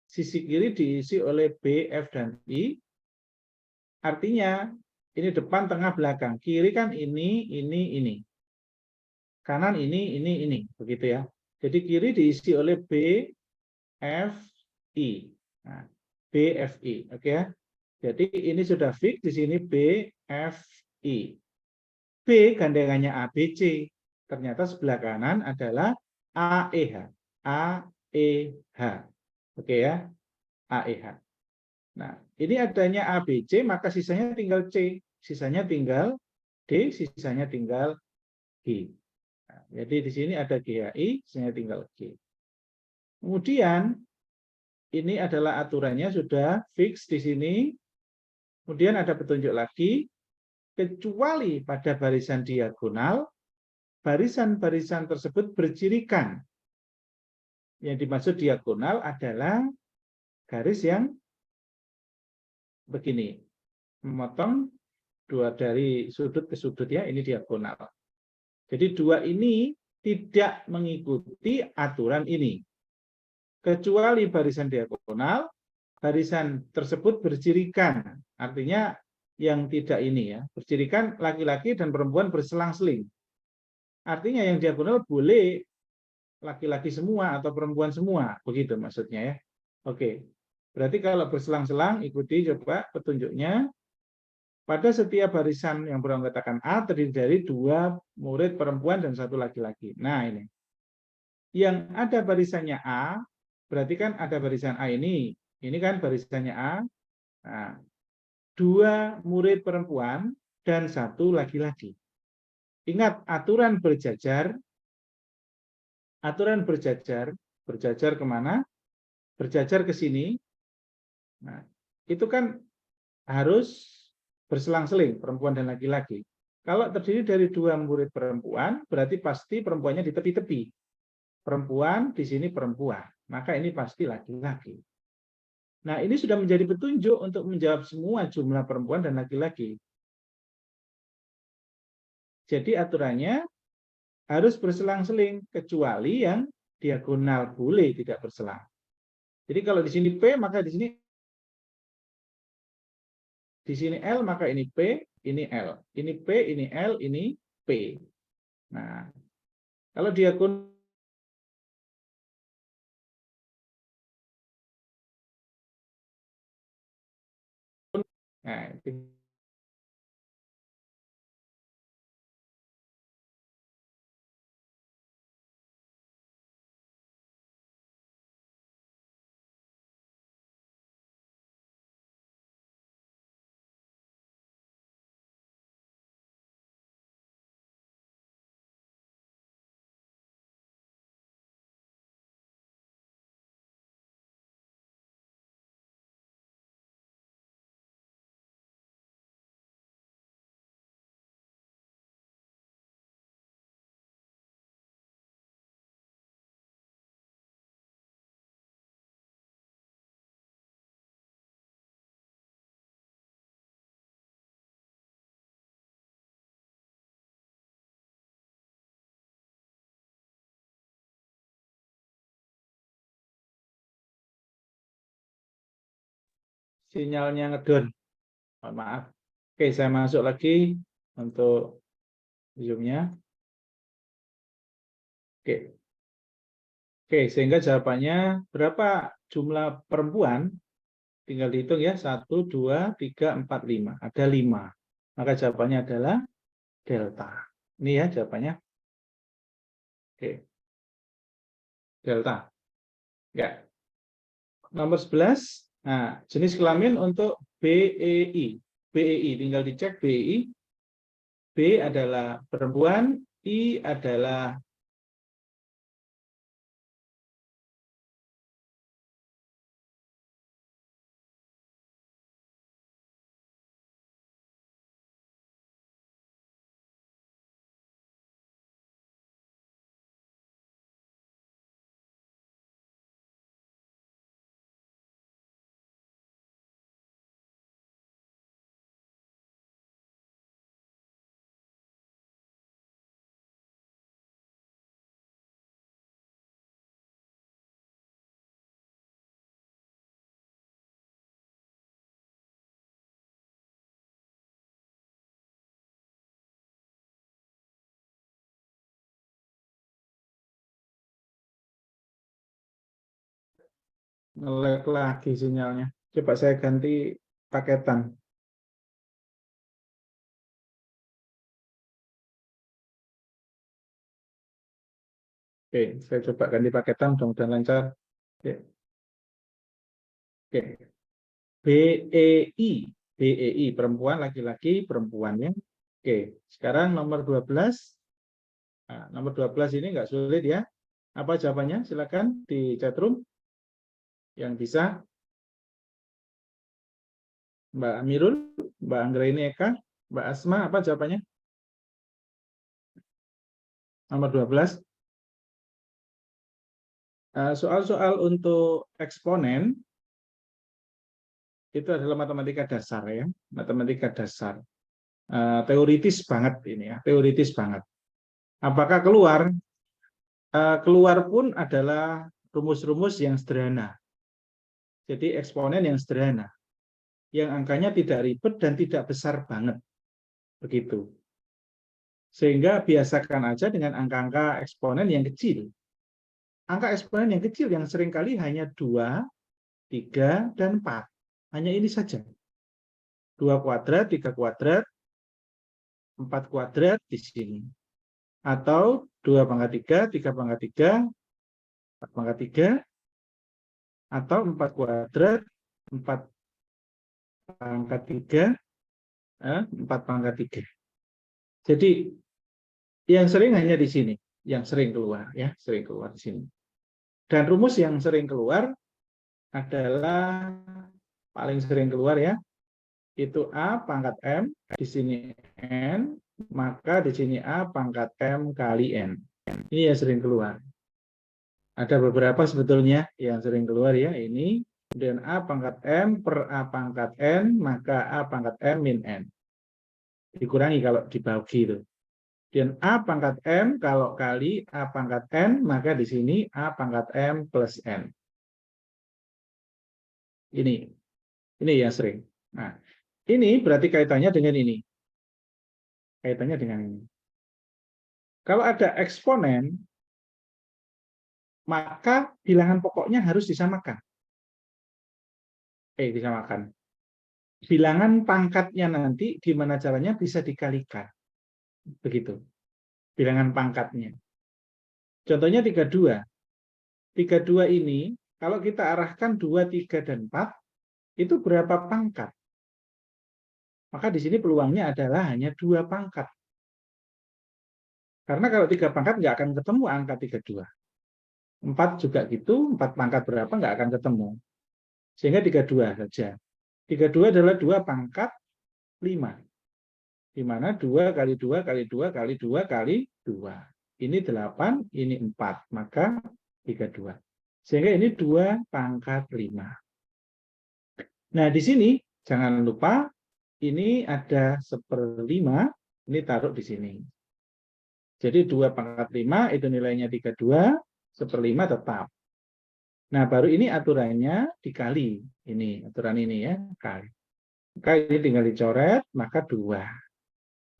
Sisi kiri diisi oleh B, F, dan I. Artinya, ini depan, tengah, belakang. Kiri kan ini. Kanan ini. Begitu ya. Jadi kiri diisi oleh B, F, I. Nah, B, F, I. Oke ya. Jadi ini sudah fix, di sini B, F, I. B gandengannya ABC. Ternyata sebelah kanan adalah AEH. AEH. Oke ya. AEH. Nah, ini adanya ABC, maka sisanya tinggal C. Sisanya tinggal D, sisanya tinggal G. Nah, jadi di sini ada GHI, sisanya tinggal G. Kemudian, ini adalah aturannya sudah fix di sini. Kemudian ada petunjuk lagi, kecuali pada barisan diagonal, barisan-barisan tersebut bercirikan. Yang dimaksud diagonal adalah garis yang begini, memotong dua dari sudut ke sudut ya, ini diagonal. Jadi dua ini tidak mengikuti aturan ini. Kecuali barisan diagonal, barisan tersebut bercirikan. Artinya yang tidak ini ya, bercirikan laki-laki dan perempuan berselang-seling. Artinya yang diagonal boleh laki-laki semua atau perempuan semua, begitu maksudnya ya. Oke, berarti kalau berselang-selang ikuti coba petunjuknya. Pada setiap barisan yang beranggotakan A terdiri dari 2 murid perempuan dan 1 laki-laki. Nah ini, yang ada barisannya A, berarti kan ada barisan A ini kan barisannya A. Nah, 2 murid perempuan dan 1 laki-laki. Ingat aturan berjajar berjajar kemana? Berjajar ke sini. Nah, itu kan harus berselang-seling perempuan dan laki-laki. Kalau terdiri dari 2 murid perempuan, berarti pasti perempuannya di tepi-tepi. perempuan, di sini perempuan. Maka ini pasti laki-laki. Nah, ini sudah menjadi petunjuk untuk menjawab semua jumlah perempuan dan laki-laki. Jadi aturannya harus berselang-seling, kecuali yang diagonal boleh tidak berselang. Jadi kalau di sini P, maka di sini L, maka ini P, ini L. Ini P, ini L, ini P. Nah, kalau diagonal nah, sinyalnya ngedon. Mohon maaf. Oke, saya masuk lagi untuk Zoom-nya. Oke. Oke, sehingga jawabannya berapa jumlah perempuan? Tinggal dihitung ya, 1, 2, 3, 4, 5. Ada 5. Maka jawabannya adalah delta. Ini ya jawabannya. Oke, delta. Ya. Nomor 11. Nah, jenis kelamin untuk BEI. BEI, tinggal dicek BEI. B adalah perempuan, I adalah nge-lag lagi sinyalnya. Coba saya ganti paketan. Oke, saya coba ganti paketan, mudah-mudahan lancar. Oke. Oke. BEI. BEI, perempuan, laki-laki, perempuannya. Oke, sekarang nomor 12. Nah, nomor 12 ini nggak sulit ya. Apa jawabannya? Silakan di chatroom. Yang bisa. Mbak Amirul, Mbak Anggraini Eka, Mbak Asma, apa jawabannya? Nomor 12. Soal-soal untuk eksponen itu adalah matematika dasar ya, matematika dasar. Teoritis banget ini ya, teoritis banget. Apakah keluar? Keluar pun adalah rumus-rumus yang sederhana. Jadi eksponen yang sederhana, yang angkanya tidak ribet dan tidak besar banget, begitu. Sehingga biasakan aja dengan angka-angka eksponen yang kecil. Angka eksponen yang kecil yang seringkali hanya 2, 3, dan 4. Hanya ini saja. 2 kuadrat, 3 kuadrat, 4 kuadrat di sini. Atau 2 pangkat 3, 3 pangkat 3, 4 pangkat 3, atau 4 kuadrat, 4 pangkat 3, 4 pangkat 3. Jadi yang sering hanya di sini, yang sering keluar ya, sering keluar di sini. Dan rumus yang sering keluar adalah paling sering keluar ya, itu A pangkat M, di sini N, maka di sini A pangkat M kali N. Ini yang sering keluar. Ada beberapa sebetulnya yang sering keluar ya. Ini, kemudian A pangkat M per A pangkat N, maka A pangkat M min N. Dikurangi kalau dibagi itu. Dan A pangkat M kalau kali A pangkat N, maka di sini A pangkat M plus N. Ini yang sering. Nah, ini berarti kaitannya dengan ini. Kaitannya dengan ini. Kalau ada eksponen, maka bilangan pokoknya harus disamakan. Disamakan. Bilangan pangkatnya nanti gimana caranya bisa dikalikan. Begitu. Bilangan pangkatnya. Contohnya 32. 32 ini, kalau kita arahkan 2, 3, dan 4, itu berapa pangkat? Maka di sini peluangnya adalah hanya 2 pangkat. Karena kalau 3 pangkat nggak akan ketemu angka 32. 4 juga gitu, 4 pangkat berapa nggak akan ketemu. Sehingga 32 saja. 32 adalah 2 pangkat 5. Di mana 2 kali 2 kali 2 kali 2 kali 2. Ini 8, ini 4. Maka 32. Sehingga ini 2 pangkat 5. Nah, di sini jangan lupa ini ada 1/5, ini taruh di sini. Jadi 2 pangkat 5 itu nilainya 32, 1/5 tetap. Nah, baru ini aturannya dikali. Ini, aturan ini ya, kali. Maka ini tinggal dicoret, maka 2.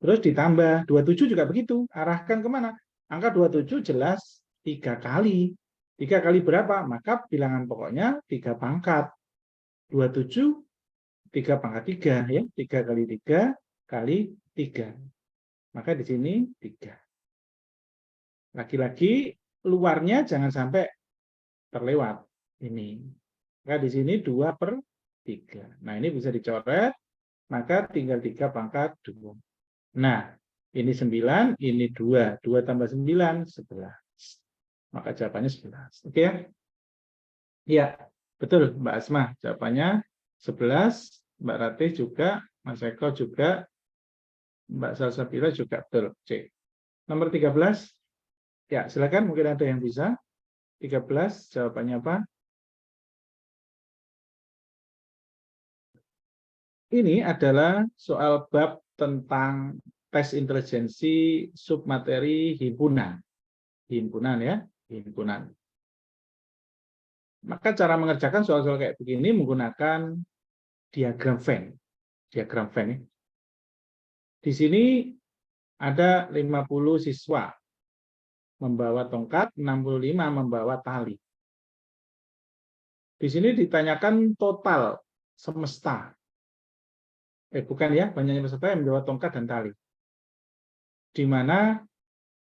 Terus ditambah, 27 juga begitu. Arahkan kemana? Angka 27 jelas 3 kali. 3 kali berapa? Maka bilangan pokoknya 3 pangkat. 27, 3 pangkat 3. Ya. 3 kali 3 kali 3. Maka di sini 3. Lagi-lagi luarnya jangan sampai terlewat. Ini. Maka di sini 2/3. Nah, ini bisa dicoret. Maka tinggal 3 pangkat 2. Nah, ini 9, ini 2. 2 tambah 9, 11. Maka jawabannya 11. Oke ya? Iya, betul Mbak Asma. Jawabannya 11. Mbak Ratih juga, Mas Eko juga, Mbak Salsabila juga betul. C. Nomor 13. Ya, silakan mungkin ada yang bisa. 13, jawabannya apa? Ini adalah soal bab tentang tes intelijensi submateri himpunan. Himpunan ya, himpunan. Maka cara mengerjakan soal-soal kayak begini menggunakan diagram Venn. Diagram Venn ya. Di sini ada 50 siswa membawa tongkat, 65 membawa tali. Di sini ditanyakan total semesta. Bukan ya, banyaknya peserta yang membawa tongkat dan tali. Di mana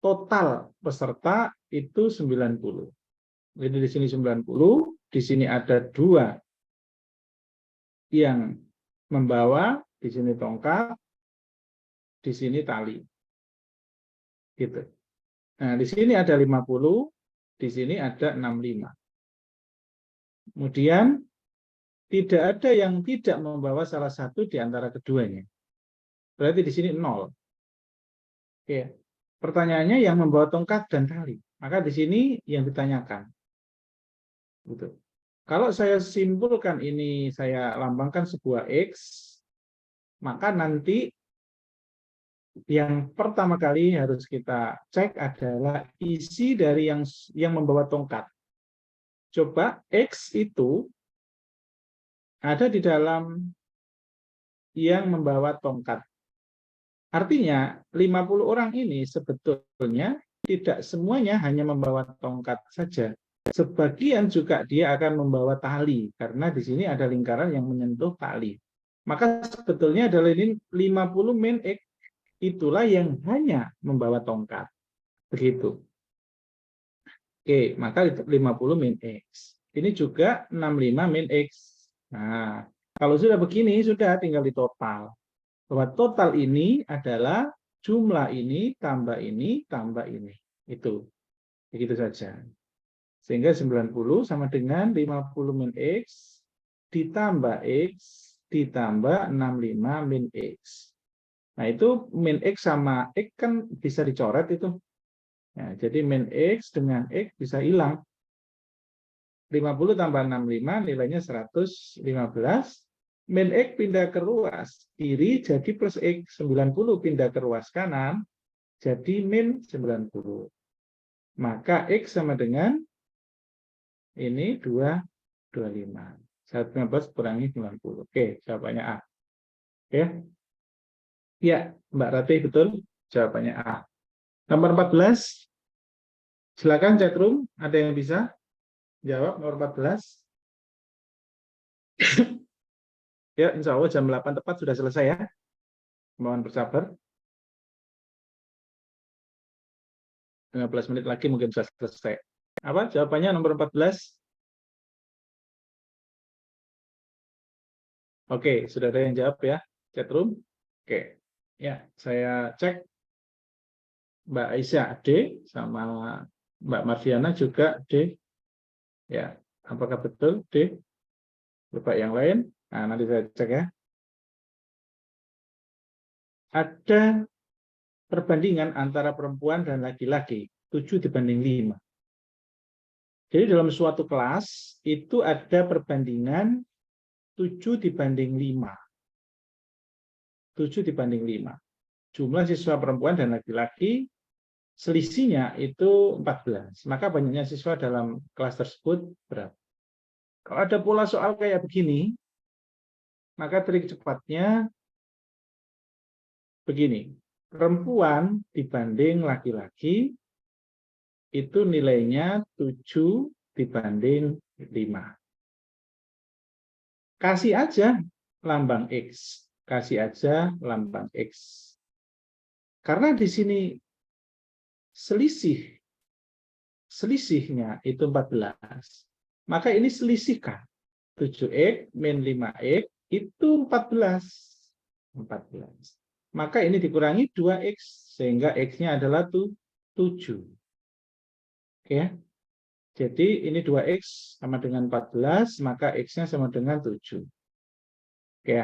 total peserta itu 90. Jadi di sini 90, di sini ada 2 yang membawa, di sini tongkat, di sini tali. Gitu. Nah, di sini ada 50, di sini ada 65. Kemudian tidak ada yang tidak membawa salah satu di antara keduanya. Berarti di sini 0. Oke. Pertanyaannya yang membawa tongkat dan tali. Maka di sini yang ditanyakan. Gitu. Kalau saya simpulkan ini, saya lambangkan sebuah X, maka nanti yang pertama kali harus kita cek adalah isi dari yang membawa tongkat. Coba X itu ada di dalam yang membawa tongkat. Artinya 50 orang ini sebetulnya tidak semuanya hanya membawa tongkat saja. Sebagian juga dia akan membawa tali karena di sini ada lingkaran yang menyentuh tali. Maka sebetulnya adalah ini 50 min X itulah yang hanya membawa tongkat. Begitu. Oke, maka 50 min X. Ini juga 65 min X. Nah, kalau sudah begini, sudah tinggal ditotal. Bahwa total ini adalah jumlah ini, tambah ini, tambah ini. Itu. Begitu saja. Sehingga 90 sama dengan 50 min X, ditambah X, ditambah 65 min X. Nah, itu min X sama X kan bisa dicoret itu. Nah, jadi min X dengan X bisa hilang. 50 tambah 65 nilainya 115. Min X pindah ke ruas kiri jadi plus X. 90 pindah ke ruas kanan jadi min 90. Maka X sama dengan ini 225. 115 kurangi 90. Oke, jawabannya A. Oke. Ya, Mbak Ratih betul. Jawabannya A. Nomor 14. Silakan chatroom, ada yang bisa jawab nomor 14? Ya, insya Allah jam 8 tepat sudah selesai ya. Mohon bersabar. 15 menit lagi mungkin sudah selesai. Apa jawabannya nomor 14? Oke, sudah ada yang jawab ya, chatroom. Oke, ya saya cek Mbak Aisyah D sama Mbak Marviana juga D. Ya, apakah betul D? Coba yang lain. Nah, nanti saya cek ya. Ada perbandingan antara perempuan dan laki-laki 7 dibanding 5. Jadi dalam suatu kelas itu ada perbandingan 7 dibanding 5. 7 dibanding 5. Jumlah siswa perempuan dan laki-laki selisihnya itu 14. Maka banyaknya siswa dalam kelas tersebut berapa? Kalau ada pola soal kayak begini, maka trik cepatnya begini. Perempuan dibanding laki-laki itu nilainya 7 dibanding 5. Kasih aja lambang X. Kasih aja lambang X. Karena di sini selisihnya itu 14. Maka ini selisihkan. 7X min 5X itu 14. 14. Maka ini dikurangi 2X. Sehingga X-nya adalah 7. Oke. Jadi ini 2X sama dengan 14, maka X-nya sama dengan 7. Oke.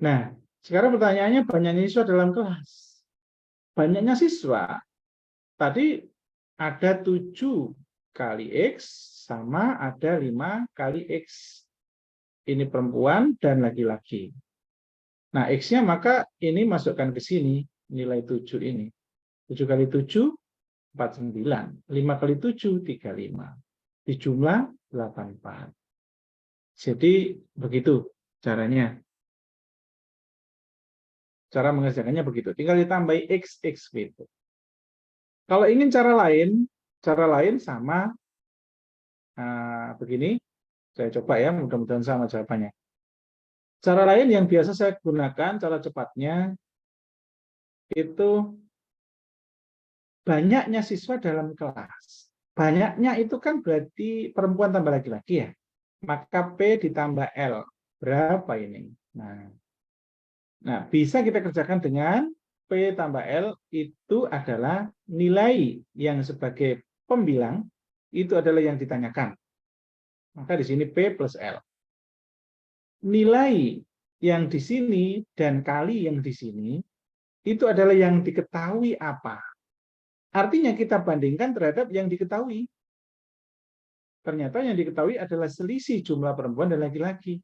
Nah, sekarang pertanyaannya banyaknya siswa dalam kelas. Banyaknya siswa. Tadi ada 7 kali X sama ada 5 kali X. Ini perempuan dan laki-laki. Nah, X-nya maka ini masukkan ke sini, nilai 7 ini. 7 kali 7, 49. 5 kali 7, 35. Dijumlah 84. Jadi, begitu caranya. Cara mengerjakannya begitu. Tinggal ditambahi X gitu. Kalau ingin cara lain sama begini. Saya coba ya, mudah-mudahan sama jawabannya. Cara lain yang biasa saya gunakan, cara cepatnya, itu banyaknya siswa dalam kelas. Banyaknya itu kan berarti perempuan tambah laki-laki ya. Maka P ditambah L. Berapa ini? Nah, bisa kita kerjakan dengan P tambah L itu adalah nilai yang sebagai pembilang, itu adalah yang ditanyakan. Maka di sini P plus L. Nilai yang di sini dan kali yang di sini itu adalah yang diketahui apa. Artinya kita bandingkan terhadap yang diketahui. Ternyata yang diketahui adalah selisih jumlah perempuan dan laki-laki.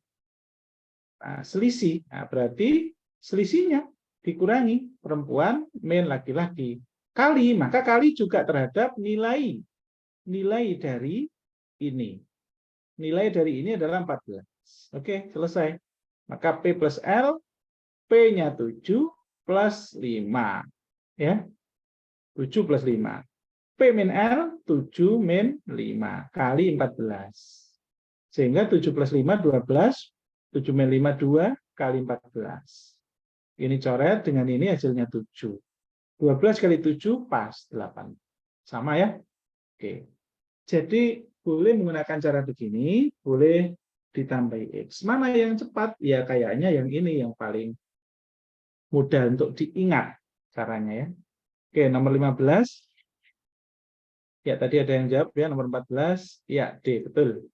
Nah, selisih. Nah, berarti selisihnya dikurangi perempuan min laki-laki. Kali, maka kali juga terhadap nilai dari ini. Nilai dari ini adalah 14. Oke, selesai. Maka P plus L, P-nya 7 plus 5. Ya, 7 plus 5. P min L, 7 min 5. Kali 14. Sehingga 7 plus 5, 12. 7 min 5, 2. Kali 14. Ini coret, dengan ini hasilnya 7. 12 kali 7, pas 8. Sama ya? Oke. Jadi, boleh menggunakan cara begini, boleh ditambah X. Mana yang cepat? Ya kayaknya yang ini yang paling mudah untuk diingat caranya ya. Oke, nomor 15. Ya, tadi ada yang jawab ya, nomor 14. Ya, D, betul.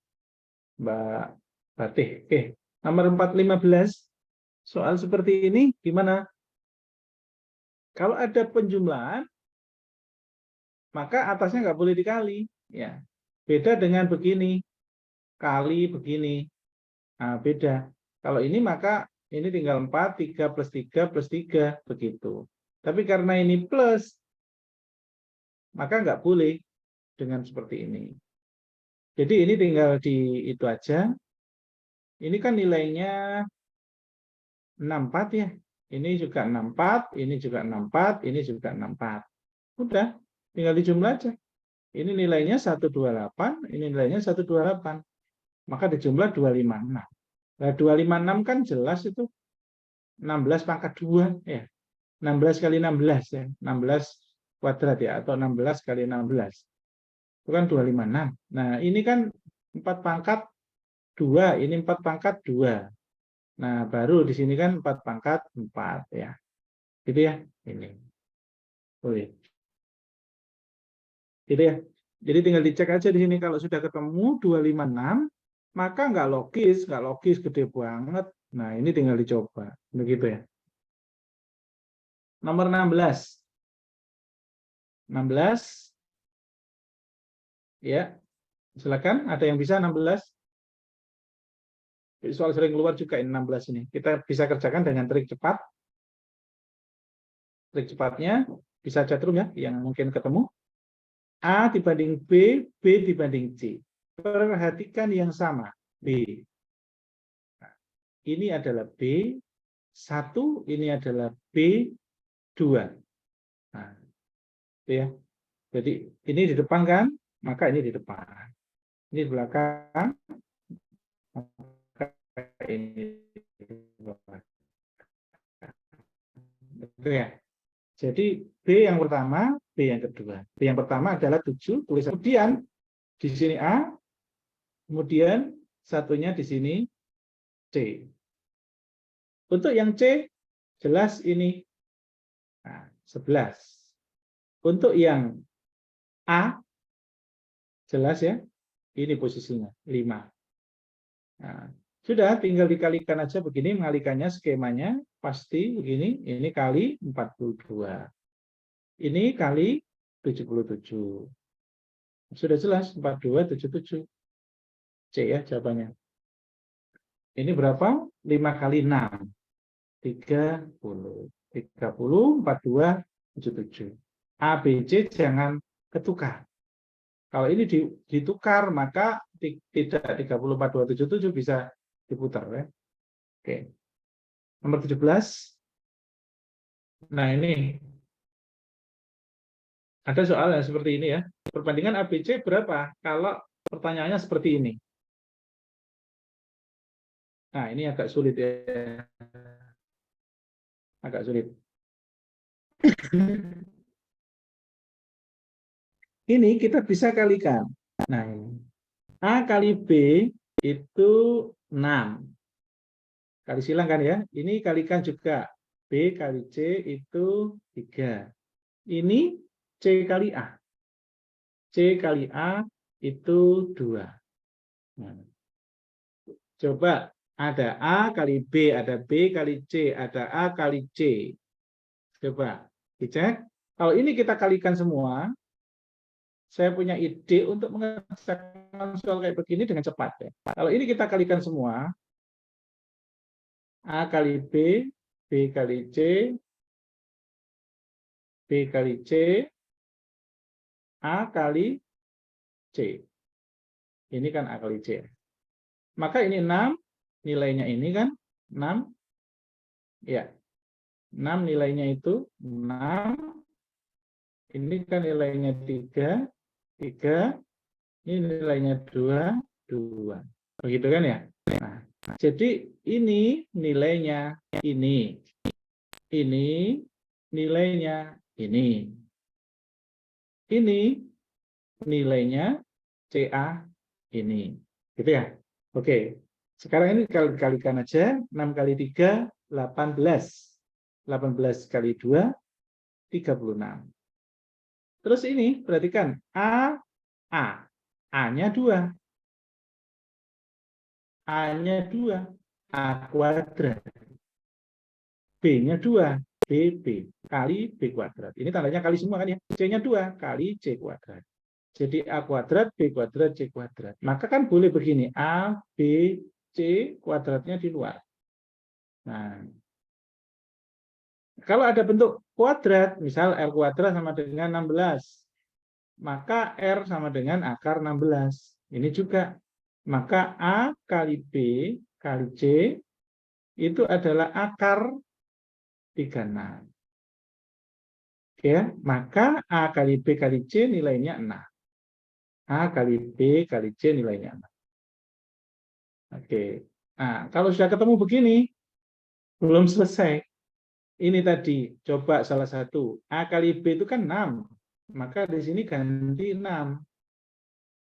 Mbak Batih. Oke, nomor 15. Soal seperti ini gimana? Kalau ada penjumlahan, maka atasnya nggak boleh dikali. Ya. Beda dengan begini, kali begini. Nah, beda. Kalau ini maka ini tinggal 4, 3 plus 3 plus 3, begitu. Tapi karena ini plus, maka nggak boleh dengan seperti ini. Jadi ini tinggal di itu aja. Ini kan nilainya 64 ya. Ini juga 64, ini juga 64, ini juga 64. Udah, tinggal dijumlah aja. Ini nilainya 128, ini nilainya 128. Maka dijumlah 256. Nah, 256 kan jelas itu 16 pangkat 2 ya. 16 kali 16 ya. 16 kuadrat ya, atau 16 kali 16. Itu kan 256. Nah, ini kan 4 pangkat 2, ini 4 pangkat 2. Nah, baru di sini kan 4 pangkat 4 ya. Gitu ya. Ini. Boleh. Gitu ya. Jadi tinggal dicek aja di sini kalau sudah ketemu 256, maka nggak logis gede banget. Nah, ini tinggal dicoba. Begitu ya. Nomor 16. 16. Ya. Silakan, ada yang bisa 16? Soal sering keluar juga ini 16 ini. Kita bisa kerjakan dengan trik cepat. Trik cepatnya bisa cetrum ya, yang mungkin ketemu. A dibanding B, B dibanding C. Perhatikan yang sama, B. Nah, ini adalah B1, ini adalah B2. Nah, itu ya. Jadi ini di depan kan, maka ini di depan. Ini di belakang, maka ini di belakang. Itu ya. Jadi B yang pertama, B yang kedua. B yang pertama adalah 7, tulisan. Kemudian di sini A, kemudian satunya di sini C. Untuk yang C, jelas ini 11. Untuk yang A, jelas ya, ini posisinya 5. Nah, sudah tinggal dikalikan aja begini, mengalikannya skemanya pasti begini, ini kali 42. Ini kali 77. Sudah jelas 4277. C ya jawabannya. Ini berapa? 5 kali 6. 30. 30, 42, 77. A, B, C jangan ketukar. Kalau ini ditukar, maka tidak 30, 42, 77 bisa diputar. Ya. Oke. Nomor 17. Nah ini. Ada soal yang seperti ini ya. Perbandingan ABC berapa? Kalau pertanyaannya seperti ini. Nah ini agak sulit ya. Agak sulit. Ini kita bisa kalikan. Nah ini. A kali B itu 6. Kali silang kan ya. Ini kalikan juga. B kali C itu 3. Ini C kali A. C kali A itu 2. Nah, coba ada A kali B, ada B kali C, ada A kali C. Coba dicek. Kalau ini kita kalikan semua, saya punya ide untuk mengerjakan soal kayak begini dengan cepat. Ya. Kalau ini kita kalikan semua, A kali B, B kali C, B kali C, A kali C. Ini kan A kali C. Maka ini 6, nilainya ini kan 6. Ya, 6 nilainya itu 6. Ini kan nilainya 3. 3. Ini nilainya 2. 2. Begitu kan ya? Nah, jadi ini nilainya ini. Ini nilainya ini. Ini nilainya CA ini. Gitu ya? Oke. Sekarang ini kalikan aja. 6 kali 3, 18. 18 kali 2, 36. Terus ini, perhatikan. A. A-nya 2. A-nya 2. A kuadrat. B-nya 2. B kali B kuadrat. Ini tandanya kali semua kan ya. C-nya 2 kali C kuadrat. Jadi A kuadrat, B kuadrat, C kuadrat. Maka kan boleh begini, A, B, C kuadratnya di luar. Nah, kalau ada bentuk kuadrat, misal R kuadrat sama dengan 16, maka R sama dengan akar 16. Ini juga. Maka A kali B kali C itu adalah akar 36. Ya, maka A kali B kali C nilainya 6. A kali B kali C nilainya 6. Oke. Nah, kalau sudah ketemu begini, belum selesai. Ini tadi, coba salah satu. A kali B itu kan 6. Maka di sini ganti 6.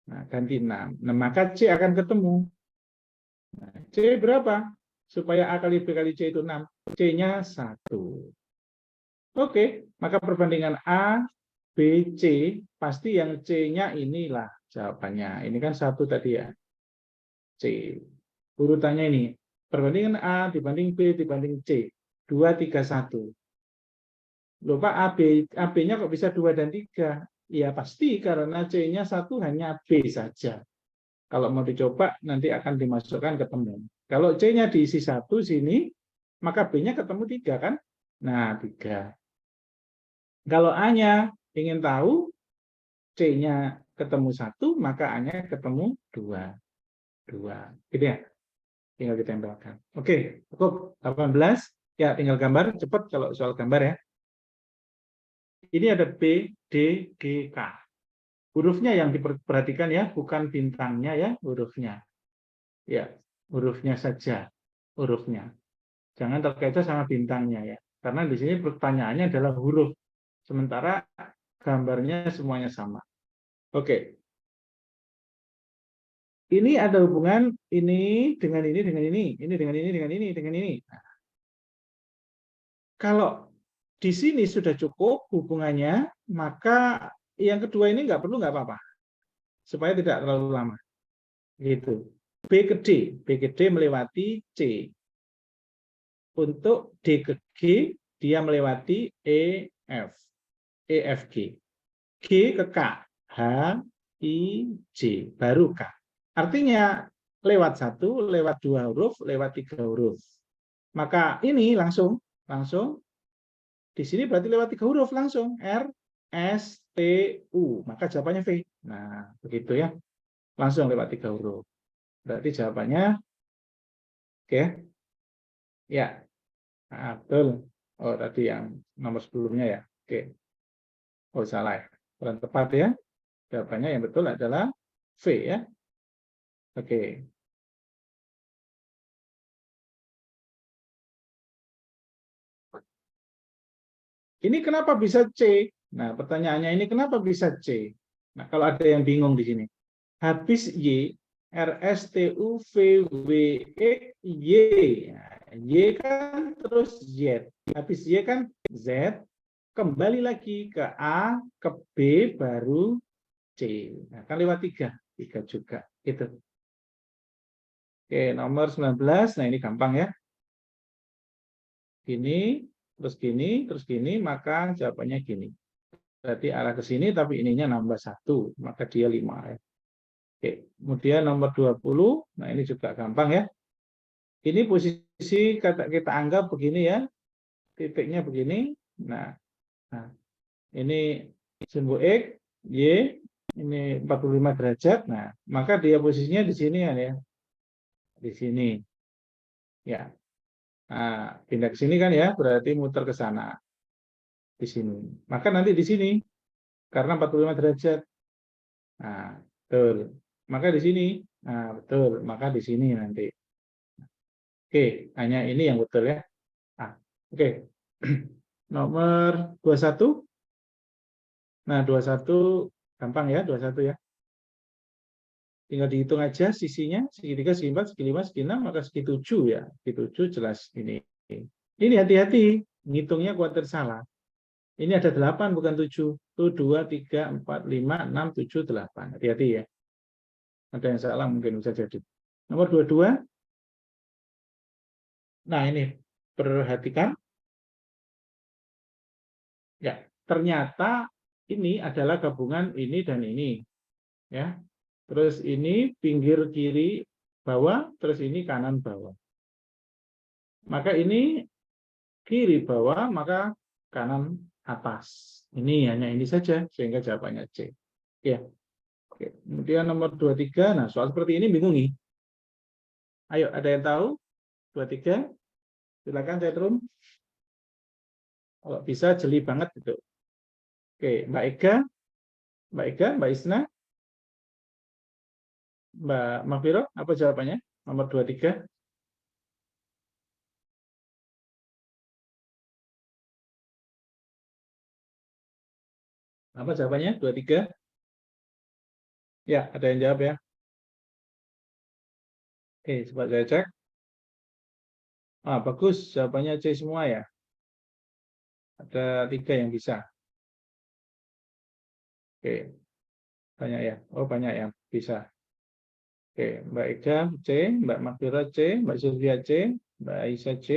Nah, ganti 6. Nah, maka C akan ketemu. Nah, C berapa? Supaya A kali B kali C itu 6. C-nya 1. Oke, maka perbandingan A, B, C, pasti yang C-nya inilah jawabannya. Ini kan 1 tadi ya. C. Urutannya ini. Perbandingan A dibanding B dibanding C. 2, 3, 1. Loh Pak, AB-nya kok bisa 2 dan 3? Ya pasti karena C-nya 1 hanya B saja. Kalau mau dicoba nanti akan dimasukkan ke teman. Kalau C-nya diisi 1 sini, maka B-nya ketemu 3 kan? Nah, 3. Kalau A-nya ingin tahu, C-nya ketemu 1, maka A-nya ketemu 2. 2. Gitu ya? Tinggal ditempelkan. Oke, cukup. 18. Ya, tinggal gambar. Cepat kalau soal gambar ya. Ini ada B, D, G, K. Hurufnya yang diperhatikan ya, bukan bintangnya ya, hurufnya. Ya, hurufnya saja. Hurufnya. Jangan terkait sama bintangnya ya. Karena di sini pertanyaannya adalah huruf. Sementara gambarnya semuanya sama. Oke. Ini ada hubungan ini dengan ini dengan ini dengan ini dengan ini dengan ini. Nah, kalau di sini sudah cukup hubungannya, maka yang kedua ini nggak apa-apa, supaya tidak terlalu lama. Gitu. B ke D, B ke D melewati C. Untuk D ke G, dia melewati E, F. E, F, G. G ke K, H, I, J, baru K. Artinya lewat 1, lewat 2 huruf, lewat 3 huruf. Maka ini langsung di sini berarti lewat 3 huruf langsung R, S, T, U. Maka jawabannya V. Nah, begitu ya. Langsung lewat 3 huruf. Berarti jawabannya oke. Ya. Nah, betul. Oh, tadi yang nomor sebelumnya ya. Oke. Oh, salah ya. Kurang tepat ya. Jawabannya yang betul adalah V ya. Oke. Ini kenapa bisa C? Nah, pertanyaannya ini kenapa bisa C? Nah, kalau ada yang bingung di sini. Habis Y, RSTU VWE Y. Nah, Y kan terus Z. Habis Y kan Z, kembali lagi ke A, ke B, baru C. Nah, kan lewat 3. 3 juga. Gitu. Oke, nomor 19. Nah, ini gampang ya. Gini, terus gini, maka jawabannya gini. Berarti arah ke sini, tapi ininya nambah 1, maka dia 5 ya. Oke, kemudian nomor 20, nah ini juga gampang ya. Ini posisi kita anggap begini ya, titiknya begini. Nah ini simbol X, Y, ini 45 derajat. Nah, maka dia posisinya di sini ya, di sini. Ya, nah, pindah ke sini kan ya, berarti muter ke sana, di sini. Maka nanti di sini, karena 45 derajat. Nah, betul. Maka di sini, nah betul. Maka di sini nanti. Oke, hanya ini yang betul ya. Nah, oke. Nomor 21. Nah, 21 gampang ya, 21 ya. Tinggal dihitung aja sisinya, segi 3, segi 4, segi 5, segi 6, maka segi 7 ya. Segi 7 jelas ini. Ini hati-hati, ngitungnya kuadrat salah. Ini ada 8 bukan 7. Tuh 2, 3, 4, 5, 6, 7, 8. Hati-hati ya. Ada yang salah mungkin bisa jadi. Nomor 22. Nah, ini perhatikan. Ya, ternyata ini adalah gabungan ini dan ini. Ya. Terus ini pinggir kiri bawah, terus ini kanan bawah. Maka ini kiri bawah, maka kanan atas. Ini hanya ini saja, sehingga jawabannya C. Ya. Oke. Kemudian nomor 23. Nah, soal seperti ini bingung nih. Ayo, ada yang tahu? 23. Silakan chatroom. Kalau bisa jeli banget itu. Oke, Mbak Ega, Mbak Isna, Mbak Mafiro, apa jawabannya? Nomor 23. Apa jawabannya? 23. Ya, ada yang jawab ya. Oke, coba saya cek. Ah, bagus, jawabannya C semua ya. Ada 3 yang bisa. Oke, banyak ya. Oh, banyak yang bisa. Oke, Mbak Ega C, Mbak Mafira C, Mbak Sylvia C, Mbak Aisyah C,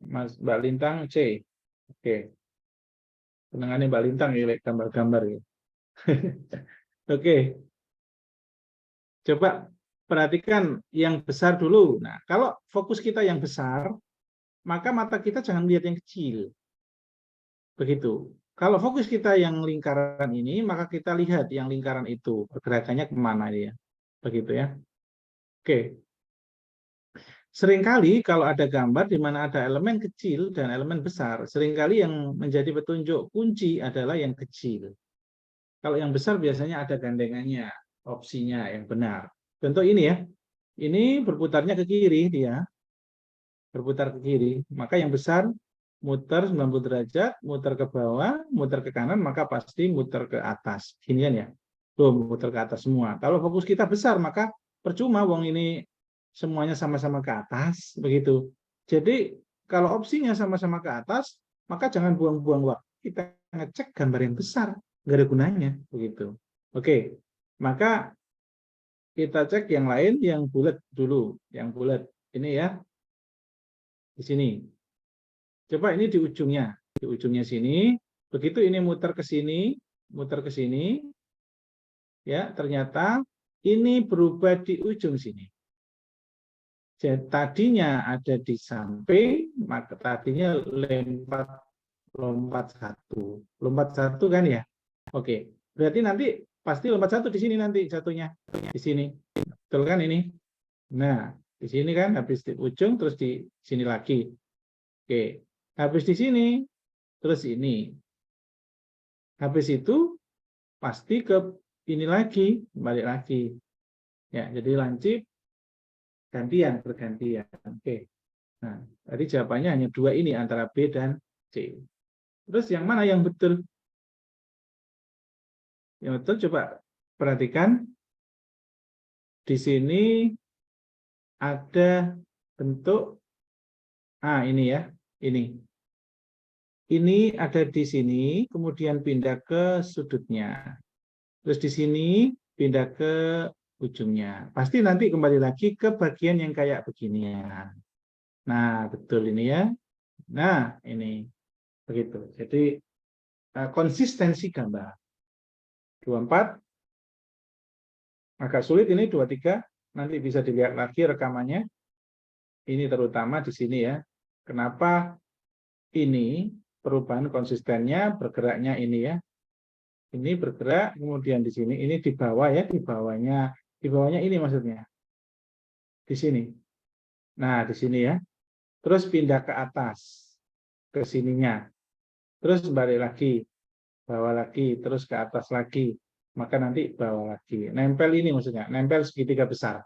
Mbak Lintang C. Oke, senangannya Mbak Lintang ya, gambar-gambar ya. Oke, coba perhatikan yang besar dulu. Nah, kalau fokus kita yang besar, maka mata kita jangan lihat yang kecil. Begitu. Kalau fokus kita yang lingkaran ini, maka kita lihat yang lingkaran itu pergerakannya kemana ya. Begitu ya. Oke. Seringkali kalau ada gambar di mana ada elemen kecil dan elemen besar, seringkali yang menjadi petunjuk kunci adalah yang kecil. Kalau yang besar biasanya ada gandengannya, opsinya yang benar. Contoh ini ya. Ini berputarnya ke kiri dia. Berputar ke kiri. Maka yang besar muter 90 derajat, muter ke bawah, muter ke kanan, maka pasti muter ke atas. Gini kan ya. Tuh, muter ke atas semua. Kalau fokus kita besar, maka percuma wong ini semuanya sama-sama ke atas, begitu. Jadi, kalau opsinya sama-sama ke atas, maka jangan buang-buang waktu. Kita ngecek gambar yang besar, nggak ada gunanya, begitu. Oke, maka kita cek yang lain, yang bulat dulu, yang bulat. Ini ya, di sini. Coba ini di ujungnya sini. Begitu ini muter ke sini, ya ternyata ini berubah di ujung sini. Jadi, tadinya ada di samping, maka tadinya lompat satu kan ya. Oke, berarti nanti pasti lompat satu di sini nanti jatuhnya di sini, betul kan ini? Nah, di sini kan habis di ujung terus di sini lagi. Oke, habis di sini terus ini. Habis itu pasti ke ini lagi, balik lagi. Ya, jadi lancip bergantian. Oke. Nah, tadi jawabannya hanya 2 ini antara B dan C. Terus yang mana yang betul? Yang betul coba perhatikan. Di sini ada bentuk ini ya, ini. Ini ada di sini, kemudian pindah ke sudutnya. Terus di sini pindah ke ujungnya. Pasti nanti kembali lagi ke bagian yang kayak beginian. Nah, betul ini ya. Nah, ini. Begitu. Jadi, konsistensi gambar. 24. Agak sulit ini 23. Nanti bisa dilihat lagi rekamannya. Ini terutama di sini ya. Kenapa ini perubahan konsistennya, bergeraknya ini ya. Ini bergerak, kemudian di sini, ini di bawah ya, di bawahnya ini maksudnya. Di sini. Nah, di sini ya. Terus pindah ke atas, ke sininya. Terus balik lagi, bawah lagi, terus ke atas lagi. Maka nanti bawah lagi. Nempel ini maksudnya, nempel segitiga besar.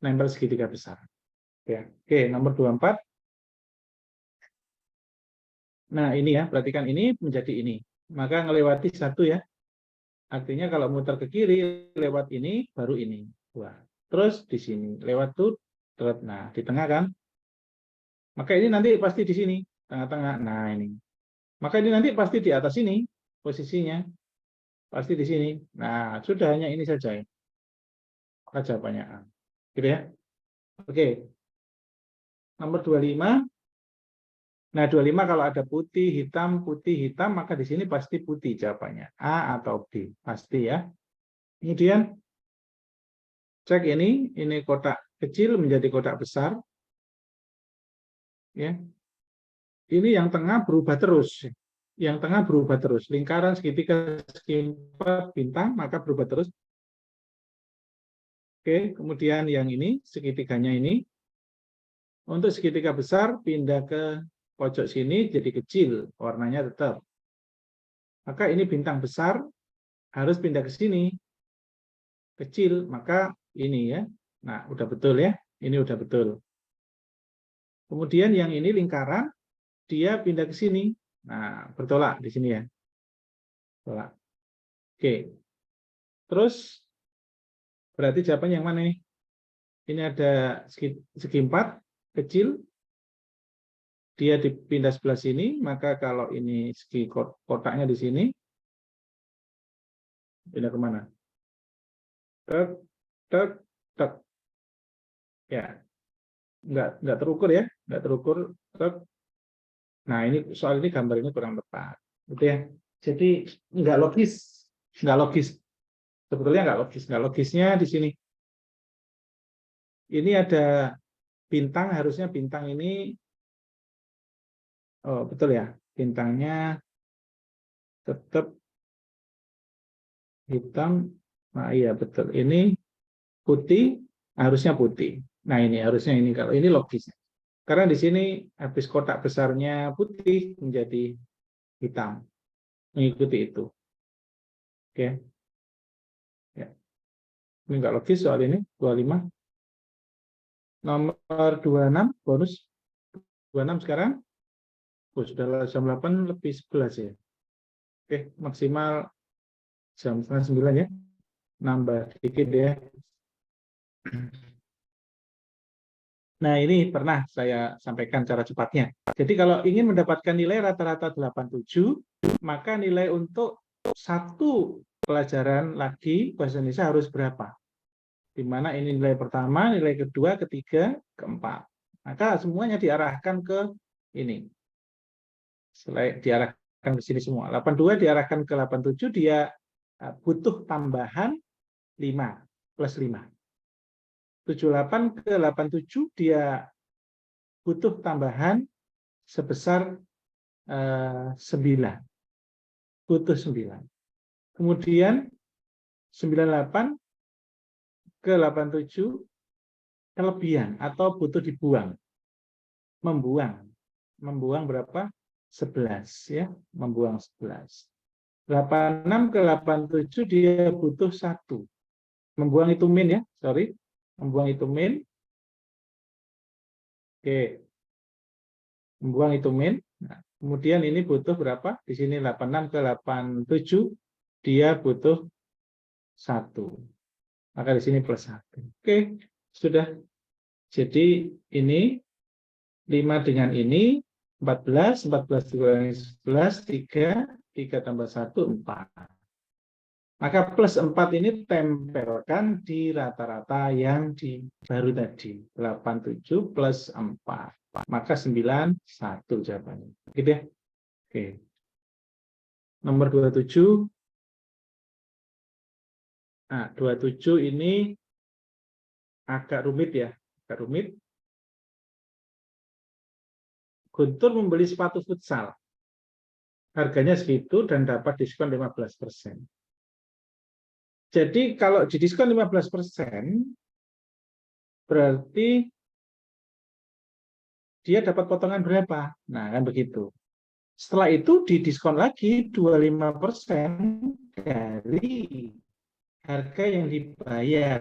Nempel segitiga besar. Ya. Oke, nomor 24. Nah, ini ya, perhatikan ini menjadi ini. Maka ngelewati satu ya. Artinya kalau muter ke kiri, lewat ini, baru ini. Wah. Terus di sini, lewat tuh, nah di tengah kan. Maka ini nanti pasti di sini, tengah-tengah. Nah ini. Maka ini nanti pasti di atas ini, posisinya. Pasti di sini. Nah, sudah hanya ini saja. Maka jawabannya A. Gitu ya. Oke. Nomor 25. Nah, 25 kalau ada putih, hitam, maka di sini pasti putih jawabannya. A atau B. Pasti ya. Kemudian cek ini kotak kecil menjadi kotak besar. Ya. Ini yang tengah berubah terus. Yang tengah berubah terus. Lingkaran, segitiga, segi empat, bintang, maka berubah terus. Oke, kemudian yang ini, segitiganya ini. Untuk segitiga besar, pindah ke pojok sini jadi kecil. Warnanya tetap. Maka ini bintang besar, harus pindah ke sini. Kecil, maka ini ya. Nah, udah betul ya. Ini udah betul. Kemudian yang ini lingkaran, dia pindah ke sini. Nah, bertolak di sini ya. Tolak. Oke. Terus berarti jawaban yang mana nih? Ini ada segi 4 kecil. Dia dipindah sebelah sini, maka kalau ini segi kotaknya di sini, pindah kemana? Tek, tek, tek. Ya, nggak terukur ya, nggak terukur. Tek. Nah, ini soal ini gambar ini kurang tepat, gitu ya. Jadi nggak logis, nggak logis. Sebetulnya nggak logisnya di sini. Ini ada bintang, harusnya bintang ini, oh betul ya, bintangnya tetap hitam. Nah iya betul, ini putih, harusnya putih. Nah ini harusnya ini, kalau ini logisnya. Karena di sini habis kotak besarnya putih menjadi hitam, mengikuti itu. Oke, ya. Ini nggak logis soal ini. 25. Nomor 26 bonus 26 sekarang. Oh, sudah jam 8 lebih 11 ya. Oke, maksimal jam 9 ya. Nambah dikit ya. Nah, ini pernah saya sampaikan cara cepatnya. Jadi kalau ingin mendapatkan nilai rata-rata 87, maka nilai untuk satu pelajaran lagi bahasa Indonesia harus berapa? Di mana ini nilai pertama, nilai kedua, ketiga, keempat. Maka semuanya diarahkan ke ini. Selain diarahkan ke sini semua. 82 diarahkan ke 87, dia butuh tambahan 5 plus 5. 78 ke 87 dia butuh tambahan sebesar 9. Butuh 9. Kemudian 98 ke 87 kelebihan atau butuh dibuang. Membuang berapa? 11 ya, membuang 11. 86 ke 87 dia butuh 1. Membuang itu min ya, sorry. Membuang itu min. Oke. Membuang itu min. Nah, kemudian ini butuh berapa? Di sini 86 ke 87 dia butuh 1. Maka di sini plus 1. Oke, sudah. Jadi ini 5 dengan ini 14, 14 dikurangi 11, 3 tambah 1, 4. Maka plus 4 ini tempelkan di rata-rata yang baru tadi. 87 plus 4. Maka 91 jawabannya. Gitu ya. Oke. Nomor 27. Nah, 27 ini agak rumit ya. Agak rumit. Guntur membeli sepatu futsal. Harganya segitu dan dapat diskon 15%. Jadi kalau didiskon 15%, berarti dia dapat potongan berapa? Nah, kan begitu. Setelah itu didiskon lagi 25% dari harga yang dibayar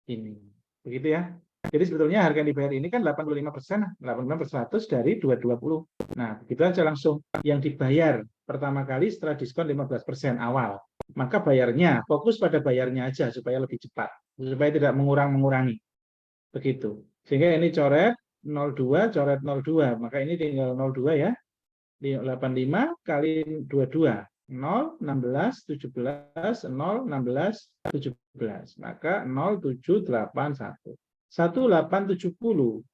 ini. Begitu ya. Jadi sebetulnya harga yang dibayar ini kan 85%, 85% dari 220. Nah, begitu aja langsung. Yang dibayar pertama kali setelah diskon 15% awal. Maka bayarnya, fokus pada bayarnya aja supaya lebih cepat. Supaya tidak mengurangi. Begitu. Sehingga ini coret 02, coret 02. Maka ini tinggal 02 ya. 85 kali 22. 0, 16, 17, 0, 16, 17. Maka 0781. 1870.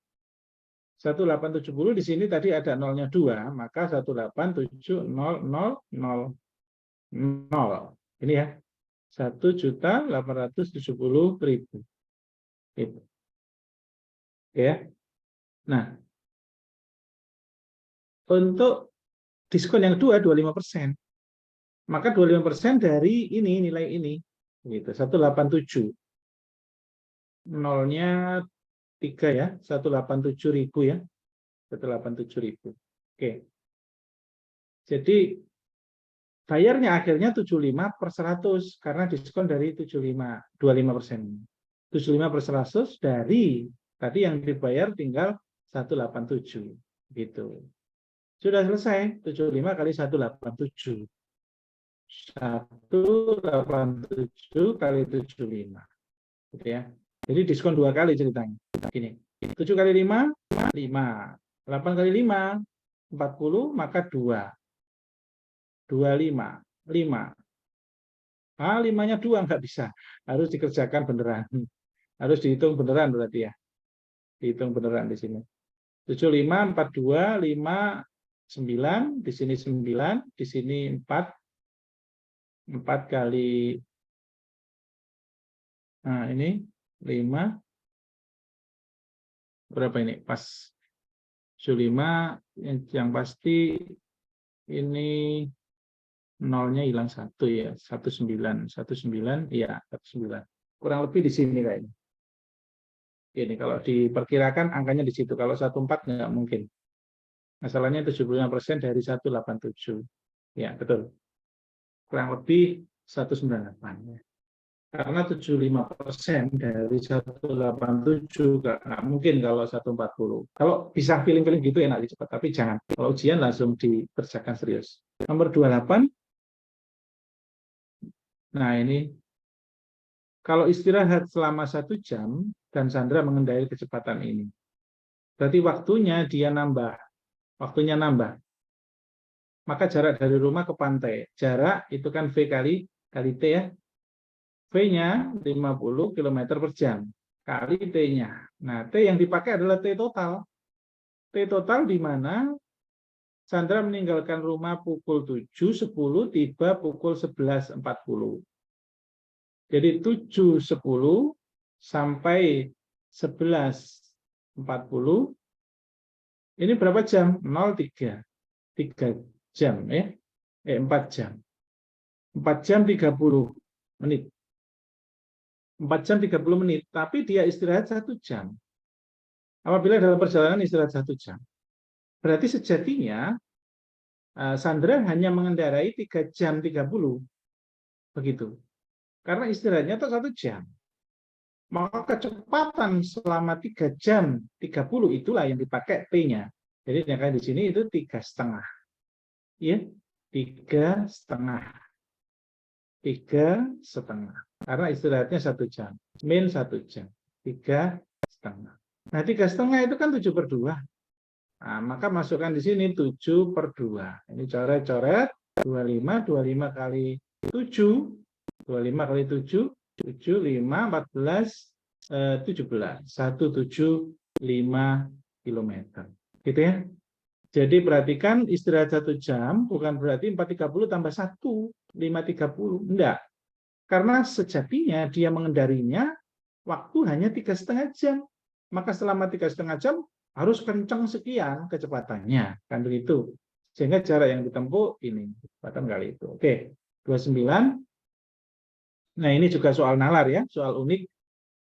1870 di sini tadi ada nolnya 2, maka 187000. Ini ya. 1.870.000. Itu. Ya. Nah, untuk diskon yang 25%. Maka 25% dari ini, nilai ini. Gitu, 187. Nolnya 3 ya, 187.000 ya. 187.000. Oke. Jadi bayarnya akhirnya 75/100 karena diskon dari 25%. 75/100 dari tadi yang dibayar tinggal 187 gitu. Sudah selesai 75 kali 187. 187 kali 75. Gitu ya. Jadi diskon 2 kali ceritanya. Gini. 7 kali 5 5. 8 kali 5 40 maka 2. 25, 5. Ah, 5-nya 2 nggak bisa. Harus dikerjakan beneran. Harus dihitung beneran berarti ya. Dihitung beneran di sini. 75, 42, 5, 9. Di sini 9. Di sini 4. 4 kali. Nah, ini 5. Berapa ini? Pas. 75. Yang pasti ini nolnya hilang 1 ya, 19, iya 19. Kurang lebih di sini kayaknya. Ini kalau diperkirakan angkanya di situ. Kalau 14 nggak mungkin. Masalahnya 75% dari 187. Ya, betul. Kurang lebih 198 ya. Karena 75% dari 187 nggak mungkin kalau 140. Kalau bisa feeling-feeling gitu enak cepat, tapi jangan. Kalau ujian langsung dikerjakan serius. Nomor 28. Nah, ini kalau istirahat selama 1 jam dan Sandra mengendarai kecepatan ini, berarti waktunya nambah. Maka jarak dari rumah ke pantai, jarak itu kan V kali T ya. V-nya 50 km per jam kali T-nya. Nah, T yang dipakai adalah T total. T total di mana Sandra meninggalkan rumah pukul 7.10, tiba pukul 11.40. Jadi 7.10 sampai 11.40 ini berapa jam? 03. 3 jam ya. 4 jam. 4 jam 30 menit. 4 jam 30 menit, tapi dia istirahat 1 jam. Apabila dalam perjalanan istirahat 1 jam. Berarti sejatinya Sandra hanya mengendarai 3 jam 30. Begitu. Karena istirahatnya itu 1 jam. Maka kecepatan selama 3 jam 30 itulah yang dipakai T-nya. Jadi yang di sini itu 3,5. Ya, 3,5. 3,5. Karena istirahatnya 1 jam. Min 1 jam. 3,5. Nah, 3,5 itu kan 7/2. Nah, maka masukkan di sini 7/2. Ini coret-coret. 25 kali 7. 25 kali 7. 7, 5, 14, 17. 175 km. Gitu ya. Jadi perhatikan istirahat 1 jam bukan berarti 4.30 tambah 1, 5.30. Enggak. Karena sejatinya dia mengendarinya waktu hanya 3,5 jam. Maka selama 3,5 jam harus kencang sekian kecepatannya. Kan begitu. Sehingga jarak yang ditempuh ini. Kecepatan kali itu. Oke. 29. Nah, ini juga soal nalar ya, soal unik.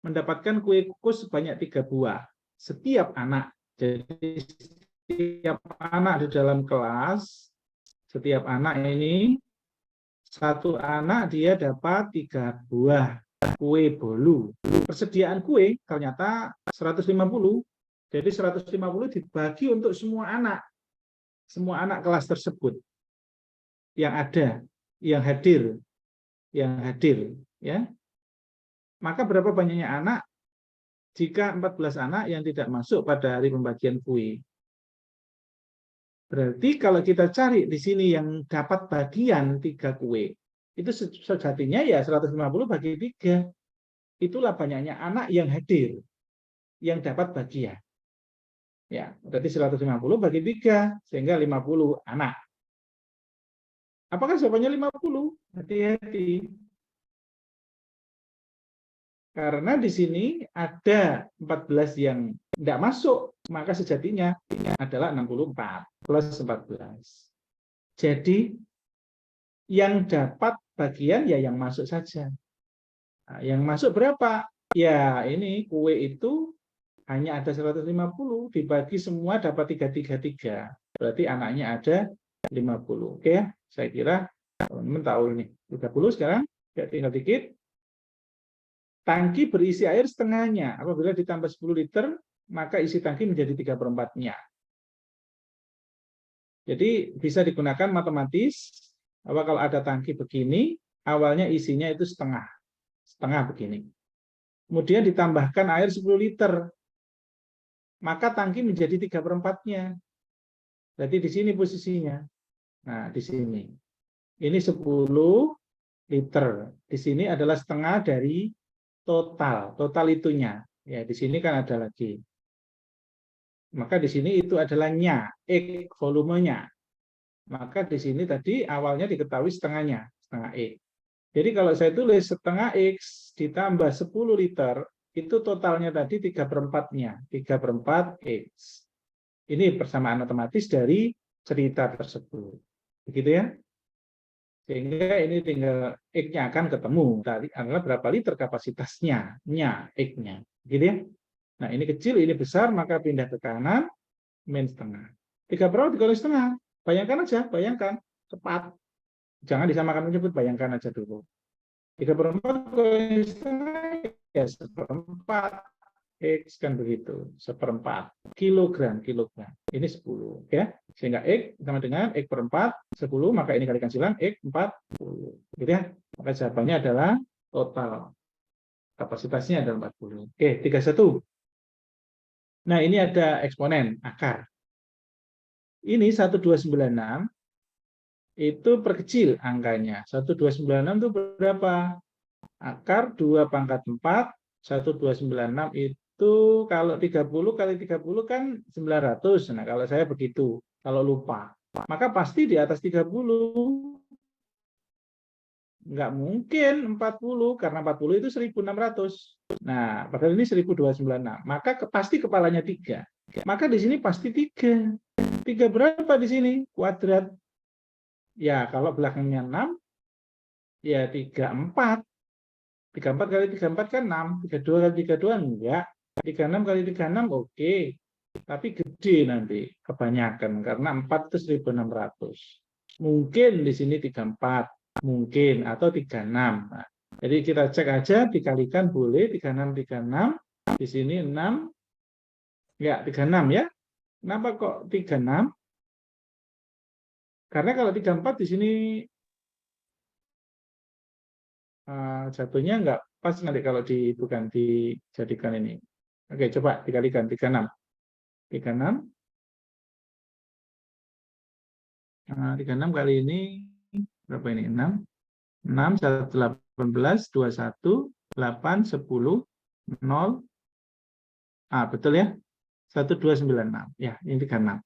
Mendapatkan kue kukus sebanyak 3 buah. Setiap anak. Jadi setiap anak di dalam kelas, setiap anak ini, satu anak dia dapat 3 buah kue bolu. Persediaan kue ternyata 150. Jadi 150 dibagi untuk semua anak. Semua anak kelas tersebut. Yang ada, yang hadir. Ya. Maka berapa banyaknya anak jika 14 anak yang tidak masuk pada hari pembagian kue? Berarti kalau kita cari di sini yang dapat bagian 3 kue, itu sejatinya ya 150 bagi 3. Itulah banyaknya anak yang hadir, yang dapat bagian. Ya, berarti 150 bagi 3, sehingga 50 anak. Apakah jawabannya 50? Hati-hati. Karena di sini ada 14 yang tidak masuk, maka sejatinya adalah 64 plus 14. Jadi, yang dapat bagian ya yang masuk saja. Nah, yang masuk berapa? Ya, ini kue itu hanya ada 150, dibagi semua dapat 333. Berarti anaknya ada 50. Oke ya, saya kira teman-teman tahu ini. 30 sekarang, ya tinggal dikit. Tangki berisi air setengahnya. Apabila ditambah 10 liter, maka isi tangki menjadi 3/4-nya. Jadi bisa digunakan matematis, bahwa kalau ada tangki begini, awalnya isinya itu setengah begini. Kemudian ditambahkan air 10 liter, maka tangki menjadi 3/4-nya. Berarti di sini posisinya. Nah, di sini. Ini 10 liter. Di sini adalah setengah dari total itunya. Ya, di sini kan ada lagi. Maka di sini itu adalah nya, X volumenya. Maka di sini tadi awalnya diketahui setengahnya, setengah X. Jadi kalau saya tulis setengah X ditambah 10 liter, itu totalnya tadi 3/4-nya, 3/4 X. Ini persamaan matematis dari cerita tersebut. Begitu ya? Sehingga ini tinggal X-nya akan ketemu. Tadi adalah berapa liter kapasitasnya, nya, X-nya. Gitu ya? Nah, ini kecil, ini besar, maka pindah ke kanan, min setengah. 3/4 dikali setengah. Bayangkan aja, bayangkan. Cepat. Jangan disamakan menyebut, bayangkan aja dulu. 3/4 kali setengah, ya 1/4. X kan begitu, 1/4 kilogram. Ini 10 ya. Sehingga X sama dengan X/4 10, maka ini kalikan silang X 40. Gitu ya. Maka jawabannya adalah total. Kapasitasnya adalah 40. Oke, 31. Nah, ini ada eksponen akar. Ini 1296 itu perkecil angkanya. 1296 itu berapa? Akar 2/4, 1296 itu kalau 30 kali 30 kan 900. Nah, kalau saya begitu, kalau lupa. Maka pasti di atas 30. Nggak mungkin 40, karena 40 itu 1600. Nah, padahal ini 1296. Maka pasti kepalanya 3. Maka di sini pasti 3. 3 berapa di sini? Kuadrat. Ya, kalau belakangnya 6, ya 34. 34 kali 34 kan 6. 32 kali 32 enggak. 36 kali 36 oke. Tapi gede nanti, kebanyakan. Karena 4 itu 1600. Mungkin di sini 34. Mungkin. Atau 36. Nah, jadi kita cek aja, dikalikan boleh. 36, 36. Di sini 6. Ya, 36 ya. Kenapa kok 36? Karena kalau 34 di sini jatuhnya nggak pas nanti kalau bukan dijadikan ini. Oke, coba dikalikan 36. 36. 36 kali ini berapa ini? 6. 6, 1, 18, 21, 8, 10, 0. Betul ya? 1296. Ya, ini 36.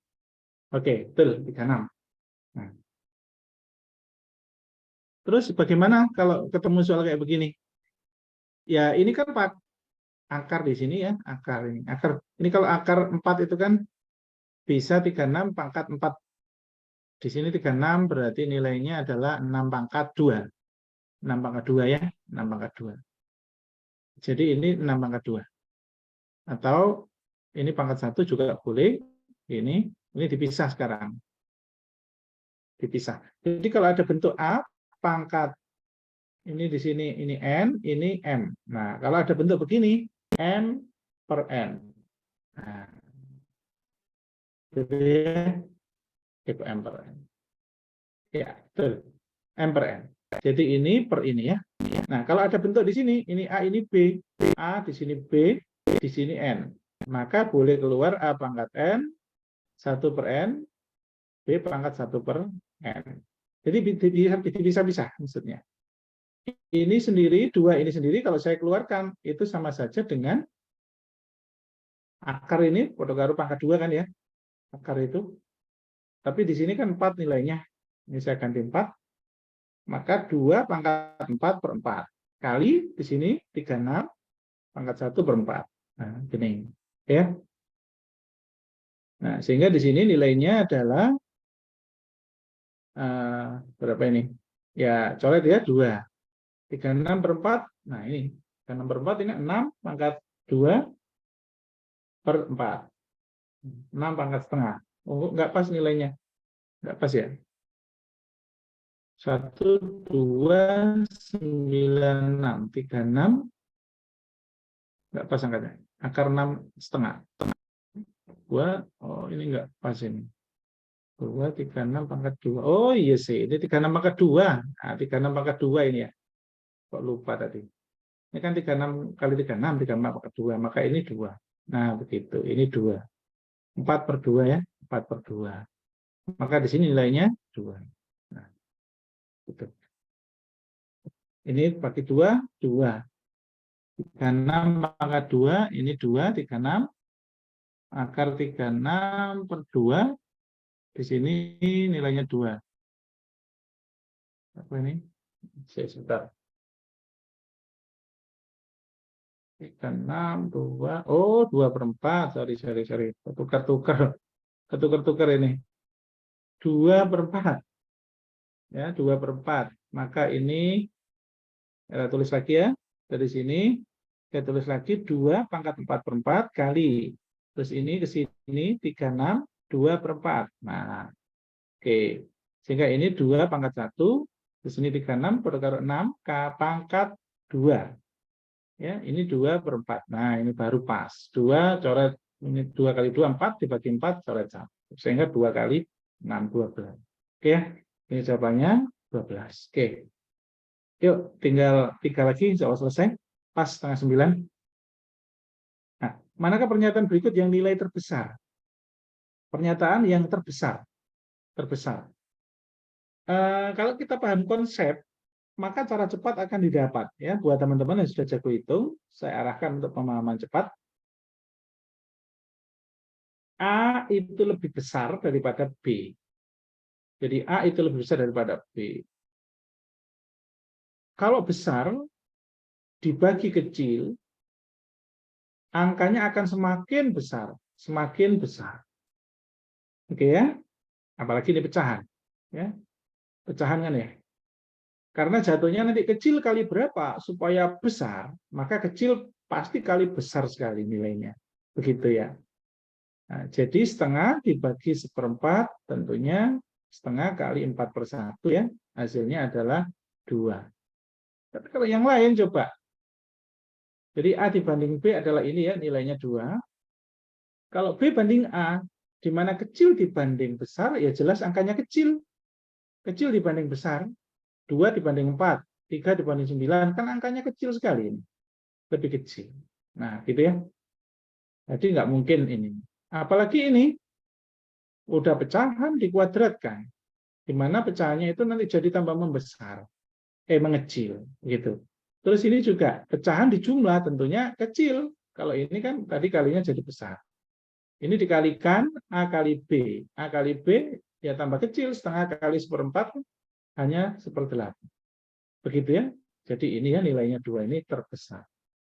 Oke, betul 36. Nah. Terus bagaimana kalau ketemu soal kayak begini? Ya, ini kan akar di sini ya, akar ini. Ini kalau akar 4 itu kan bisa 36 pangkat 4. Di sini 36 berarti nilainya adalah 6 pangkat 2. 6 pangkat 2 ya, 6 pangkat 2. Jadi ini 6 pangkat 2. Atau ini pangkat 1 juga boleh. Ini dipisah sekarang. Dipisah. Jadi kalau ada bentuk A, pangkat ini di sini, ini N, ini M. Nah, kalau ada bentuk begini, M per N. Nah, jadi M per N. Ya, betul. M per N. Jadi ini per ini ya. Nah, kalau ada bentuk di sini, ini A, ini B. A, di sini B, di sini N. Maka boleh keluar A pangkat N, 1 per N, B pangkat 1 per N. Jadi bisa-bisa maksudnya. Ini sendiri, 2 ini sendiri, kalau saya keluarkan, itu sama saja dengan Akar ini padha karo pangkat 2 kan ya. Akar itu. Tapi di sini kan 4 nilainya. Ini saya ganti 4. Maka 2 pangkat 4 per 4. Kali di sini 36 pangkat 1 per 4. Nah, gini. Ya. Nah, sehingga di sini nilainya adalah berapa ini? Ya, coret ya 2. 36 per 4. Nah, ini. 36 per 4 ini 6 pangkat 2 per 4. 6 pangkat setengah. Oh, enggak pas nilainya. Enggak pas ya. 1, 2, 9, 6. 36. Enggak pas angkanya. Akar 6 setengah. 2, oh ini enggak pas ini. 2, 36 pangkat 2. Oh iya sih, ini 36 pangkat 2. Nah, 36 pangkat 2 ini ya. Kok lupa tadi. Ini kan 36 kali 36, 34 pangkat 2. Maka ini 2. Nah, begitu. Ini 2. 4 per 2 ya. 4 per 2. Maka di sini nilainya 2. Nah, gitu. Ini bagi 2, 2. 36 pangkat 2, ini 2, 36. Akar 36 per 2. Di sini nilainya 2. Apa ini? Sebentar. 36, 2. Oh, 2 per 4. Sorry. Ketukar ini. 2 per 4. Ya, 2 per 4. Maka ini, kita tulis lagi ya. Dari sini, kita tulis lagi 2 pangkat 4 per 4 kali. Terus ini ke sini 36, 2 per 4. Nah, oke. Sehingga ini 2 pangkat 1. Di sini 36 per 6 ke pangkat 2. Ya, ini 2 per 4. Nah, ini baru pas. 2 coret, ini 2 kali 2, 4, dibagi 4, coret 1. Sehingga 2 kali 6, 12. Oke ya, ini jawabannya 12. Oke. Yuk, tinggal 3 lagi, insya Allah selesai. Pas setengah 9. Nah, manakah pernyataan berikut yang nilai terbesar? Pernyataan yang terbesar. Kalau kita paham konsep, maka cara cepat akan didapat. Ya, buat teman-teman yang sudah jago hitung, saya arahkan untuk pemahaman cepat. A itu lebih besar daripada B. Jadi A itu lebih besar daripada B. Kalau besar dibagi kecil, angkanya akan semakin besar, semakin besar. Oke ya? Apalagi ini pecahan. Ya. Pecahan kan ya? Karena jatuhnya nanti kecil kali berapa supaya besar, maka kecil pasti kali besar sekali nilainya. Begitu ya. Nah, jadi setengah dibagi seperempat, tentunya setengah kali 4/1 ya. Hasilnya adalah 2. Tapi kalau yang lain coba. Jadi A dibanding B adalah ini ya, nilainya 2. Kalau B banding A, di mana kecil dibanding besar, ya jelas angkanya kecil. Kecil dibanding besar. 2 dibanding 4, 3 dibanding 9, kan angkanya kecil sekali ini. Lebih kecil. Nah, gitu ya. Jadi nggak mungkin ini. Apalagi ini, udah pecahan dikuadratkan. Di mana pecahannya itu nanti jadi tambah membesar. Mengecil. Gitu. Terus ini juga, pecahan di jumlah tentunya kecil. Kalau ini kan tadi kalinya jadi besar. Ini dikalikan A kali B. A kali B, ya tambah kecil, setengah kali 1/4, hanya 1/8. Begitu ya. Jadi ini ya nilainya 2 ini terbesar.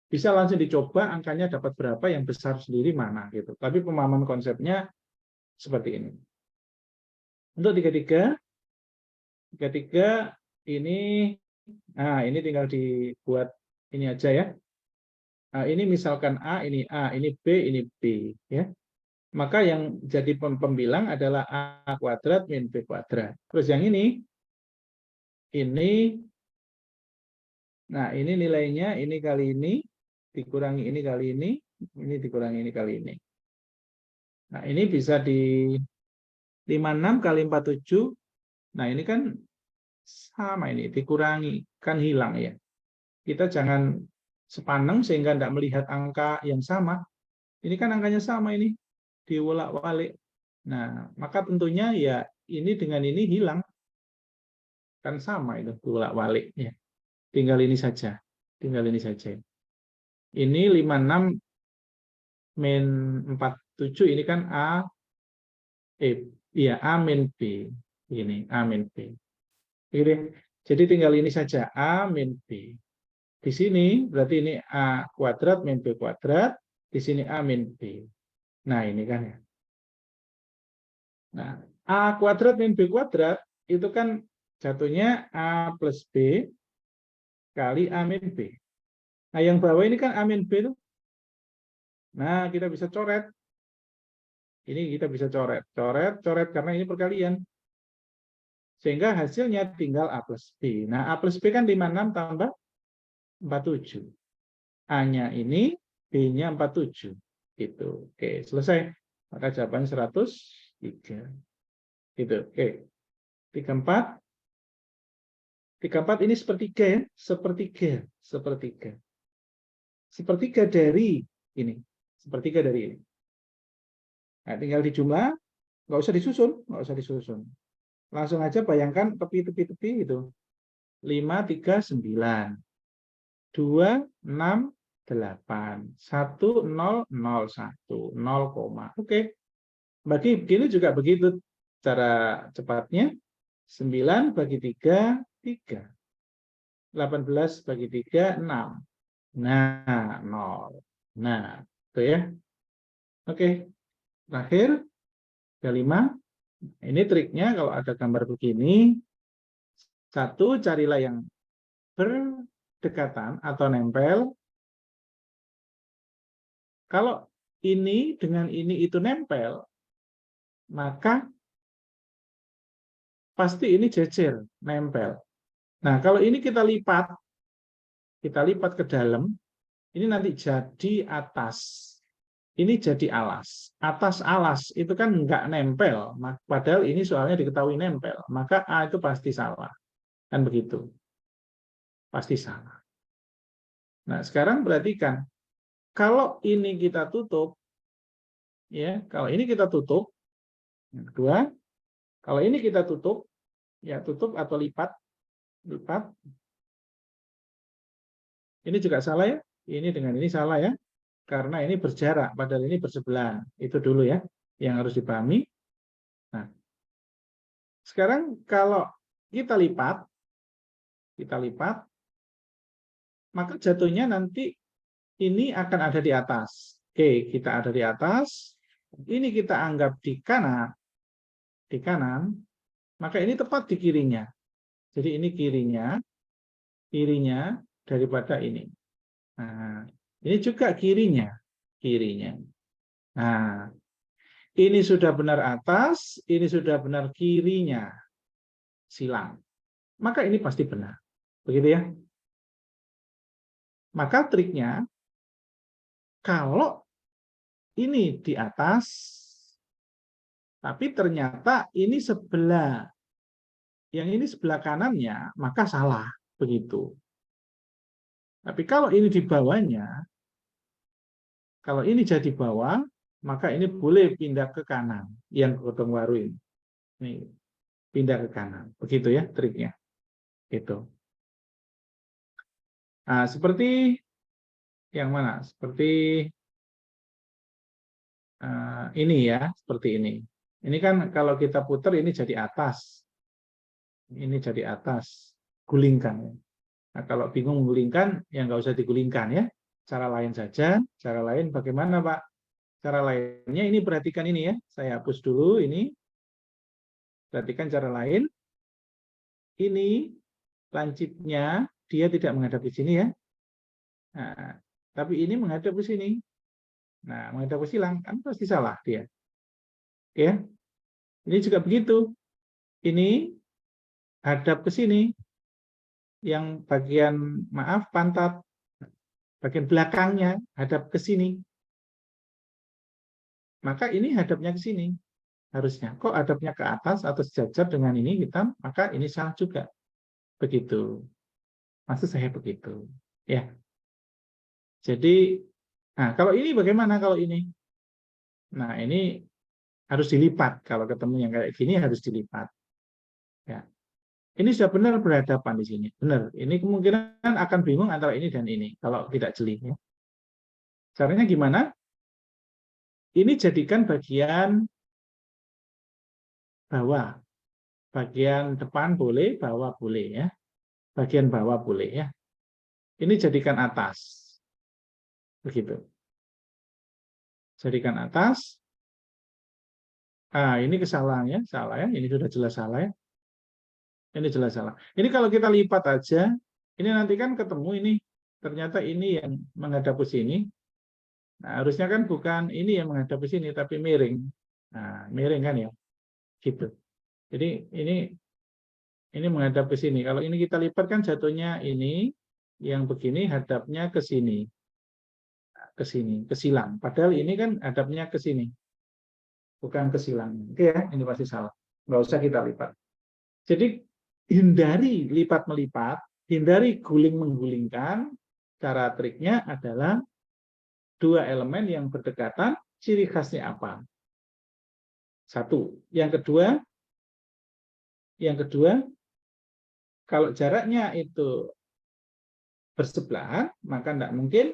Bisa langsung dicoba angkanya dapat berapa, yang besar sendiri mana gitu. Tapi pemahaman konsepnya seperti ini. Untuk 33 ini, nah ini tinggal dibuat ini aja ya. Nah, ini misalkan A, ini B, ini B ya. Maka yang jadi pembilang adalah A kuadrat min B kuadrat. Terus yang ini nah ini nilainya ini kali ini dikurangi ini kali ini dikurangi ini kali ini. Nah ini bisa di 56 kali 47. Nah ini kan sama, ini dikurangi, kan hilang ya. Kita jangan sepaneng sehingga tidak melihat angka yang sama. Ini kan angkanya sama, ini diwolak-walik. Nah maka tentunya ya ini dengan ini hilang. Kan sama itu diwolak-walik ya. Tinggal ini saja. Ini 56 min 47 ini kan A, iya A min B. Ini A min B. Jadi tinggal ini saja A min B. Di sini berarti ini A kuadrat min B kuadrat, di sini A min B. Nah, ini kan ya. Nah, A kuadrat min B kuadrat itu kan jatuhnya A plus B kali A min B. Nah, yang bawah ini kan A min B itu. Nah, kita bisa coret. Ini kita bisa coret. Coret karena ini perkalian. Sehingga hasilnya tinggal A plus B. Nah, A plus B kan 56 tambah 47. A-nya ini, B-nya 47. Gitu. Oke, selesai. Maka jawabannya 103. Gitu. Oke. 34. 34 ini sepertiga ya. Sepertiga. Sepertiga dari ini. Sepertiga dari ini. Nah, tinggal dijumlah. Nggak usah disusun. Langsung aja bayangkan tepi itu. 5, 3, 9. 2, 6, 8. 1, 0, 0, 1. 0, oke. Bagi begini juga begitu cara cepatnya. 9 bagi 3, 3. 18 bagi 3, 6. Nah, 0. Nah, itu ya. Oke. Terakhir, kelima. Ini triknya kalau ada gambar begini. Satu, carilah yang berdekatan atau nempel. Kalau ini dengan ini itu nempel, maka pasti ini jejer, nempel. Nah, kalau ini kita lipat ke dalam, ini nanti jadi atas. Ini jadi alas. Atas alas itu kan nggak nempel, padahal ini soalnya diketahui nempel. Maka A itu pasti salah. Kan begitu. Pasti salah. Nah, sekarang perhatikan. Kalau ini kita tutup, ya, kalau ini kita tutup, yang kedua, kalau ini kita tutup, ya tutup atau lipat. Ini juga salah ya. Ini dengan ini salah ya. Karena ini berjarak, padahal ini bersebelahan. Itu dulu ya, yang harus dipahami. Nah, sekarang kalau kita lipat, maka jatuhnya nanti ini akan ada di atas. Oke, kita ada di atas. Ini kita anggap di kanan, maka ini tepat di kirinya. Jadi ini kirinya daripada ini. Nah, ini juga kirinya. Nah, ini sudah benar atas, ini sudah benar kirinya. Silang. Maka ini pasti benar. Begitu ya. Maka triknya, kalau ini di atas, tapi ternyata ini sebelah, yang ini sebelah kanannya, maka salah. Begitu. Tapi kalau ini di bawahnya, kalau ini jadi bawah, maka ini boleh pindah ke kanan. Yang gotong waru ini. Ini pindah ke kanan. Begitu ya triknya. Gitu. Nah, seperti yang mana? Seperti ini ya, seperti ini. Ini kan kalau kita putar ini jadi atas. Ini jadi atas. Gulingkan. Nah, kalau bingung menggulingkan, ya nggak usah digulingkan ya. Cara lain saja. Cara lain bagaimana Pak? Cara lainnya ini perhatikan ini ya. Saya hapus dulu ini. Perhatikan cara lain. Ini lancipnya dia tidak menghadap ke sini ya. Nah, tapi ini menghadap ke sini. Nah, menghadap ke silang kan pasti salah dia. Oke. Ini juga begitu. Ini hadap ke sini. Yang bagian maaf pantat bagian belakangnya hadap ke sini. Maka ini hadapnya ke sini. Harusnya. Kok hadapnya ke atas atau sejajar dengan ini hitam, maka ini salah juga. Begitu. Maksud saya begitu. Ya. Jadi, nah kalau ini bagaimana kalau ini? Nah ini harus dilipat. Kalau ketemu yang kayak gini harus dilipat. Ya. Ini sudah benar berhadapan di sini. Benar. Ini kemungkinan akan bingung antara ini dan ini. Kalau tidak jeli. Ya. Caranya gimana? Ini jadikan bagian bawah. Bagian depan boleh, bawah boleh ya. Bagian bawah boleh ya. Ini jadikan atas. Begitu. Jadikan atas. Ini kesalahan ya, salah ya. Ini sudah jelas salah ya. Ini jelas salah. Ini kalau kita lipat aja, ini nanti kan ketemu ini. Ternyata ini yang menghadap ke sini. Nah, harusnya kan bukan ini yang menghadap ke sini, tapi miring. Nah, miring kan ya. Gitu. Jadi ini menghadap ke sini. Kalau ini kita lipat kan jatuhnya ini, yang begini hadapnya ke sini. Ke sini, ke silang. Padahal ini kan hadapnya ke sini. Bukan ke silang. Oke ya, ini pasti salah. Nggak usah kita lipat. Jadi hindari lipat-melipat, hindari guling-menggulingkan. Cara triknya adalah dua elemen yang berdekatan, ciri khasnya apa? Satu. Yang kedua, kalau jaraknya itu bersebelahan, maka tidak mungkin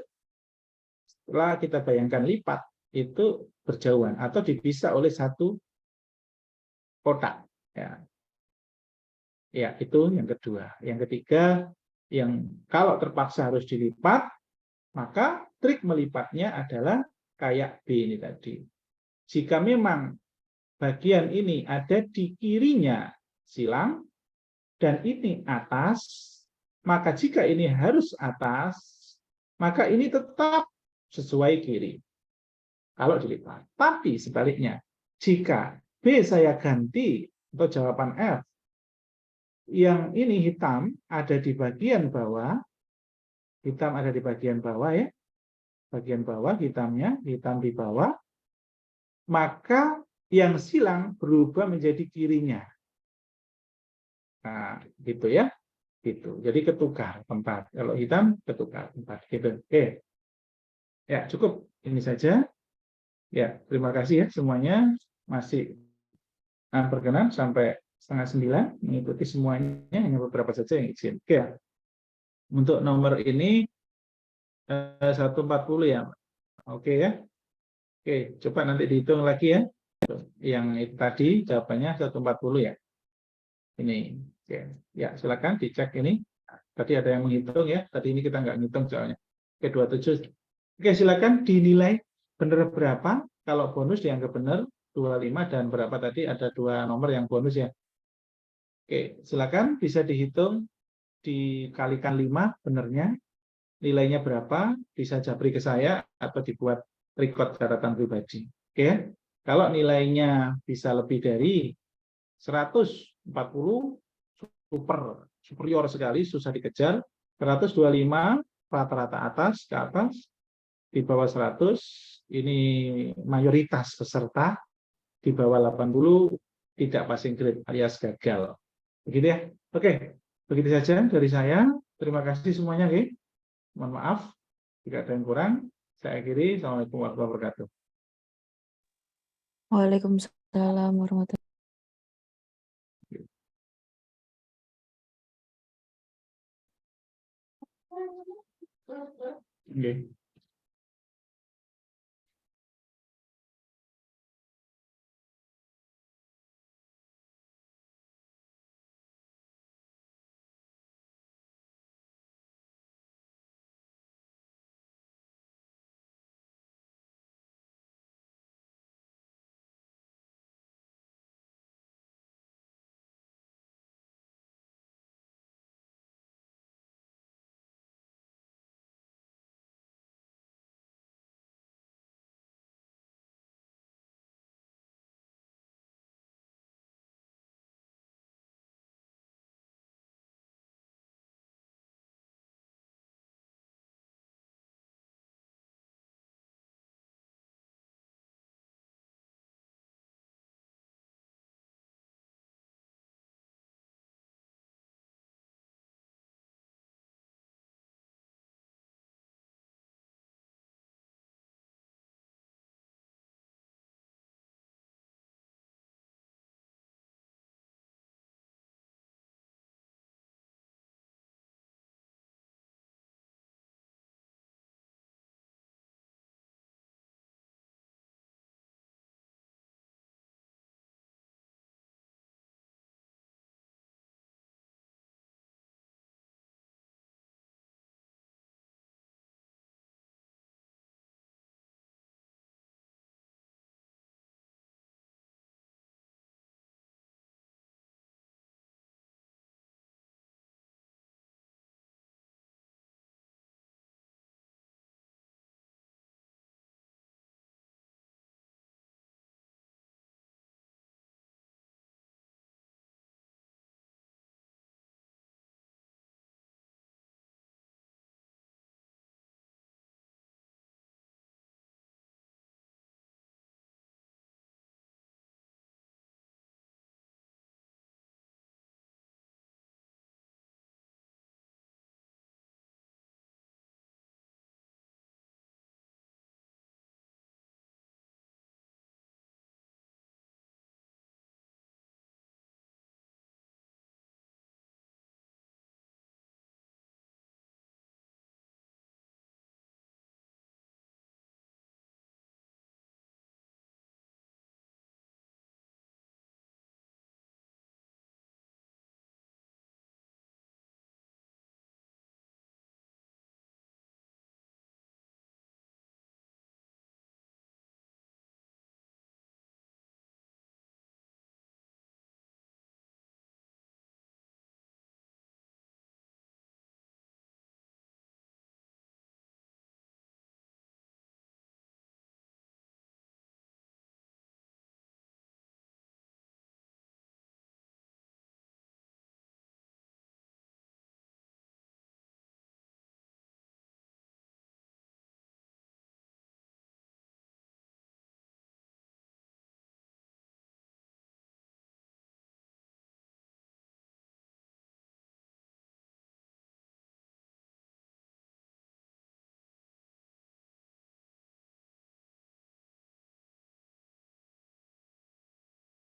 setelah kita bayangkan lipat itu berjauhan atau dipisah oleh satu kotak. Ya, itu yang kedua. Yang ketiga, yang kalau terpaksa harus dilipat, maka trik melipatnya adalah kayak B ini tadi. Jika memang bagian ini ada di kirinya silang dan ini atas, maka jika ini harus atas, maka ini tetap sesuai kiri kalau dilipat. Tapi sebaliknya, jika B saya ganti atau jawaban F, yang ini hitam ada di bagian bawah, hitam ada di bagian bawah ya, bagian bawah hitamnya, hitam di bawah, maka yang silang berubah menjadi kirinya. Nah, gitu ya. Gitu. Jadi ketukar tempat. Kalau hitam ketukar tempat. Gitu. Oke. Ya, cukup. Ini saja. Ya, terima kasih ya semuanya. Masih berkenan sampai 8:30 mengikuti semuanya. Hanya beberapa saja yang izin. Oke. Untuk nomor ini 140 ya. Oke ya. Oke, coba nanti dihitung lagi ya. Yang itu tadi jawabannya 140 ya. Ini. Oke. Ya, silakan dicek ini. Tadi ada yang menghitung ya. Tadi ini kita nggak ngitung soalnya. Oke, 27. Oke, silakan dinilai benar berapa. Kalau bonus dianggap benar 25 dan berapa tadi ada dua nomor yang bonus ya. Oke, silakan bisa dihitung dikalikan 5 benernya. Nilainya berapa, bisa japri ke saya atau dibuat record catatan pribadi. Oke. Kalau nilainya bisa lebih dari 140, superior sekali, susah dikejar. 125 rata-rata atas ke atas, di bawah 100 ini mayoritas peserta, di bawah 80 tidak passing grade alias gagal. Begitu ya. Oke, begitu saja dari saya. Terima kasih semuanya. Oke. Mohon maaf jika ada yang kurang. Saya akhiri. Assalamualaikum warahmatullahi wabarakatuh. Waalaikumsalam warahmatullahi Oke.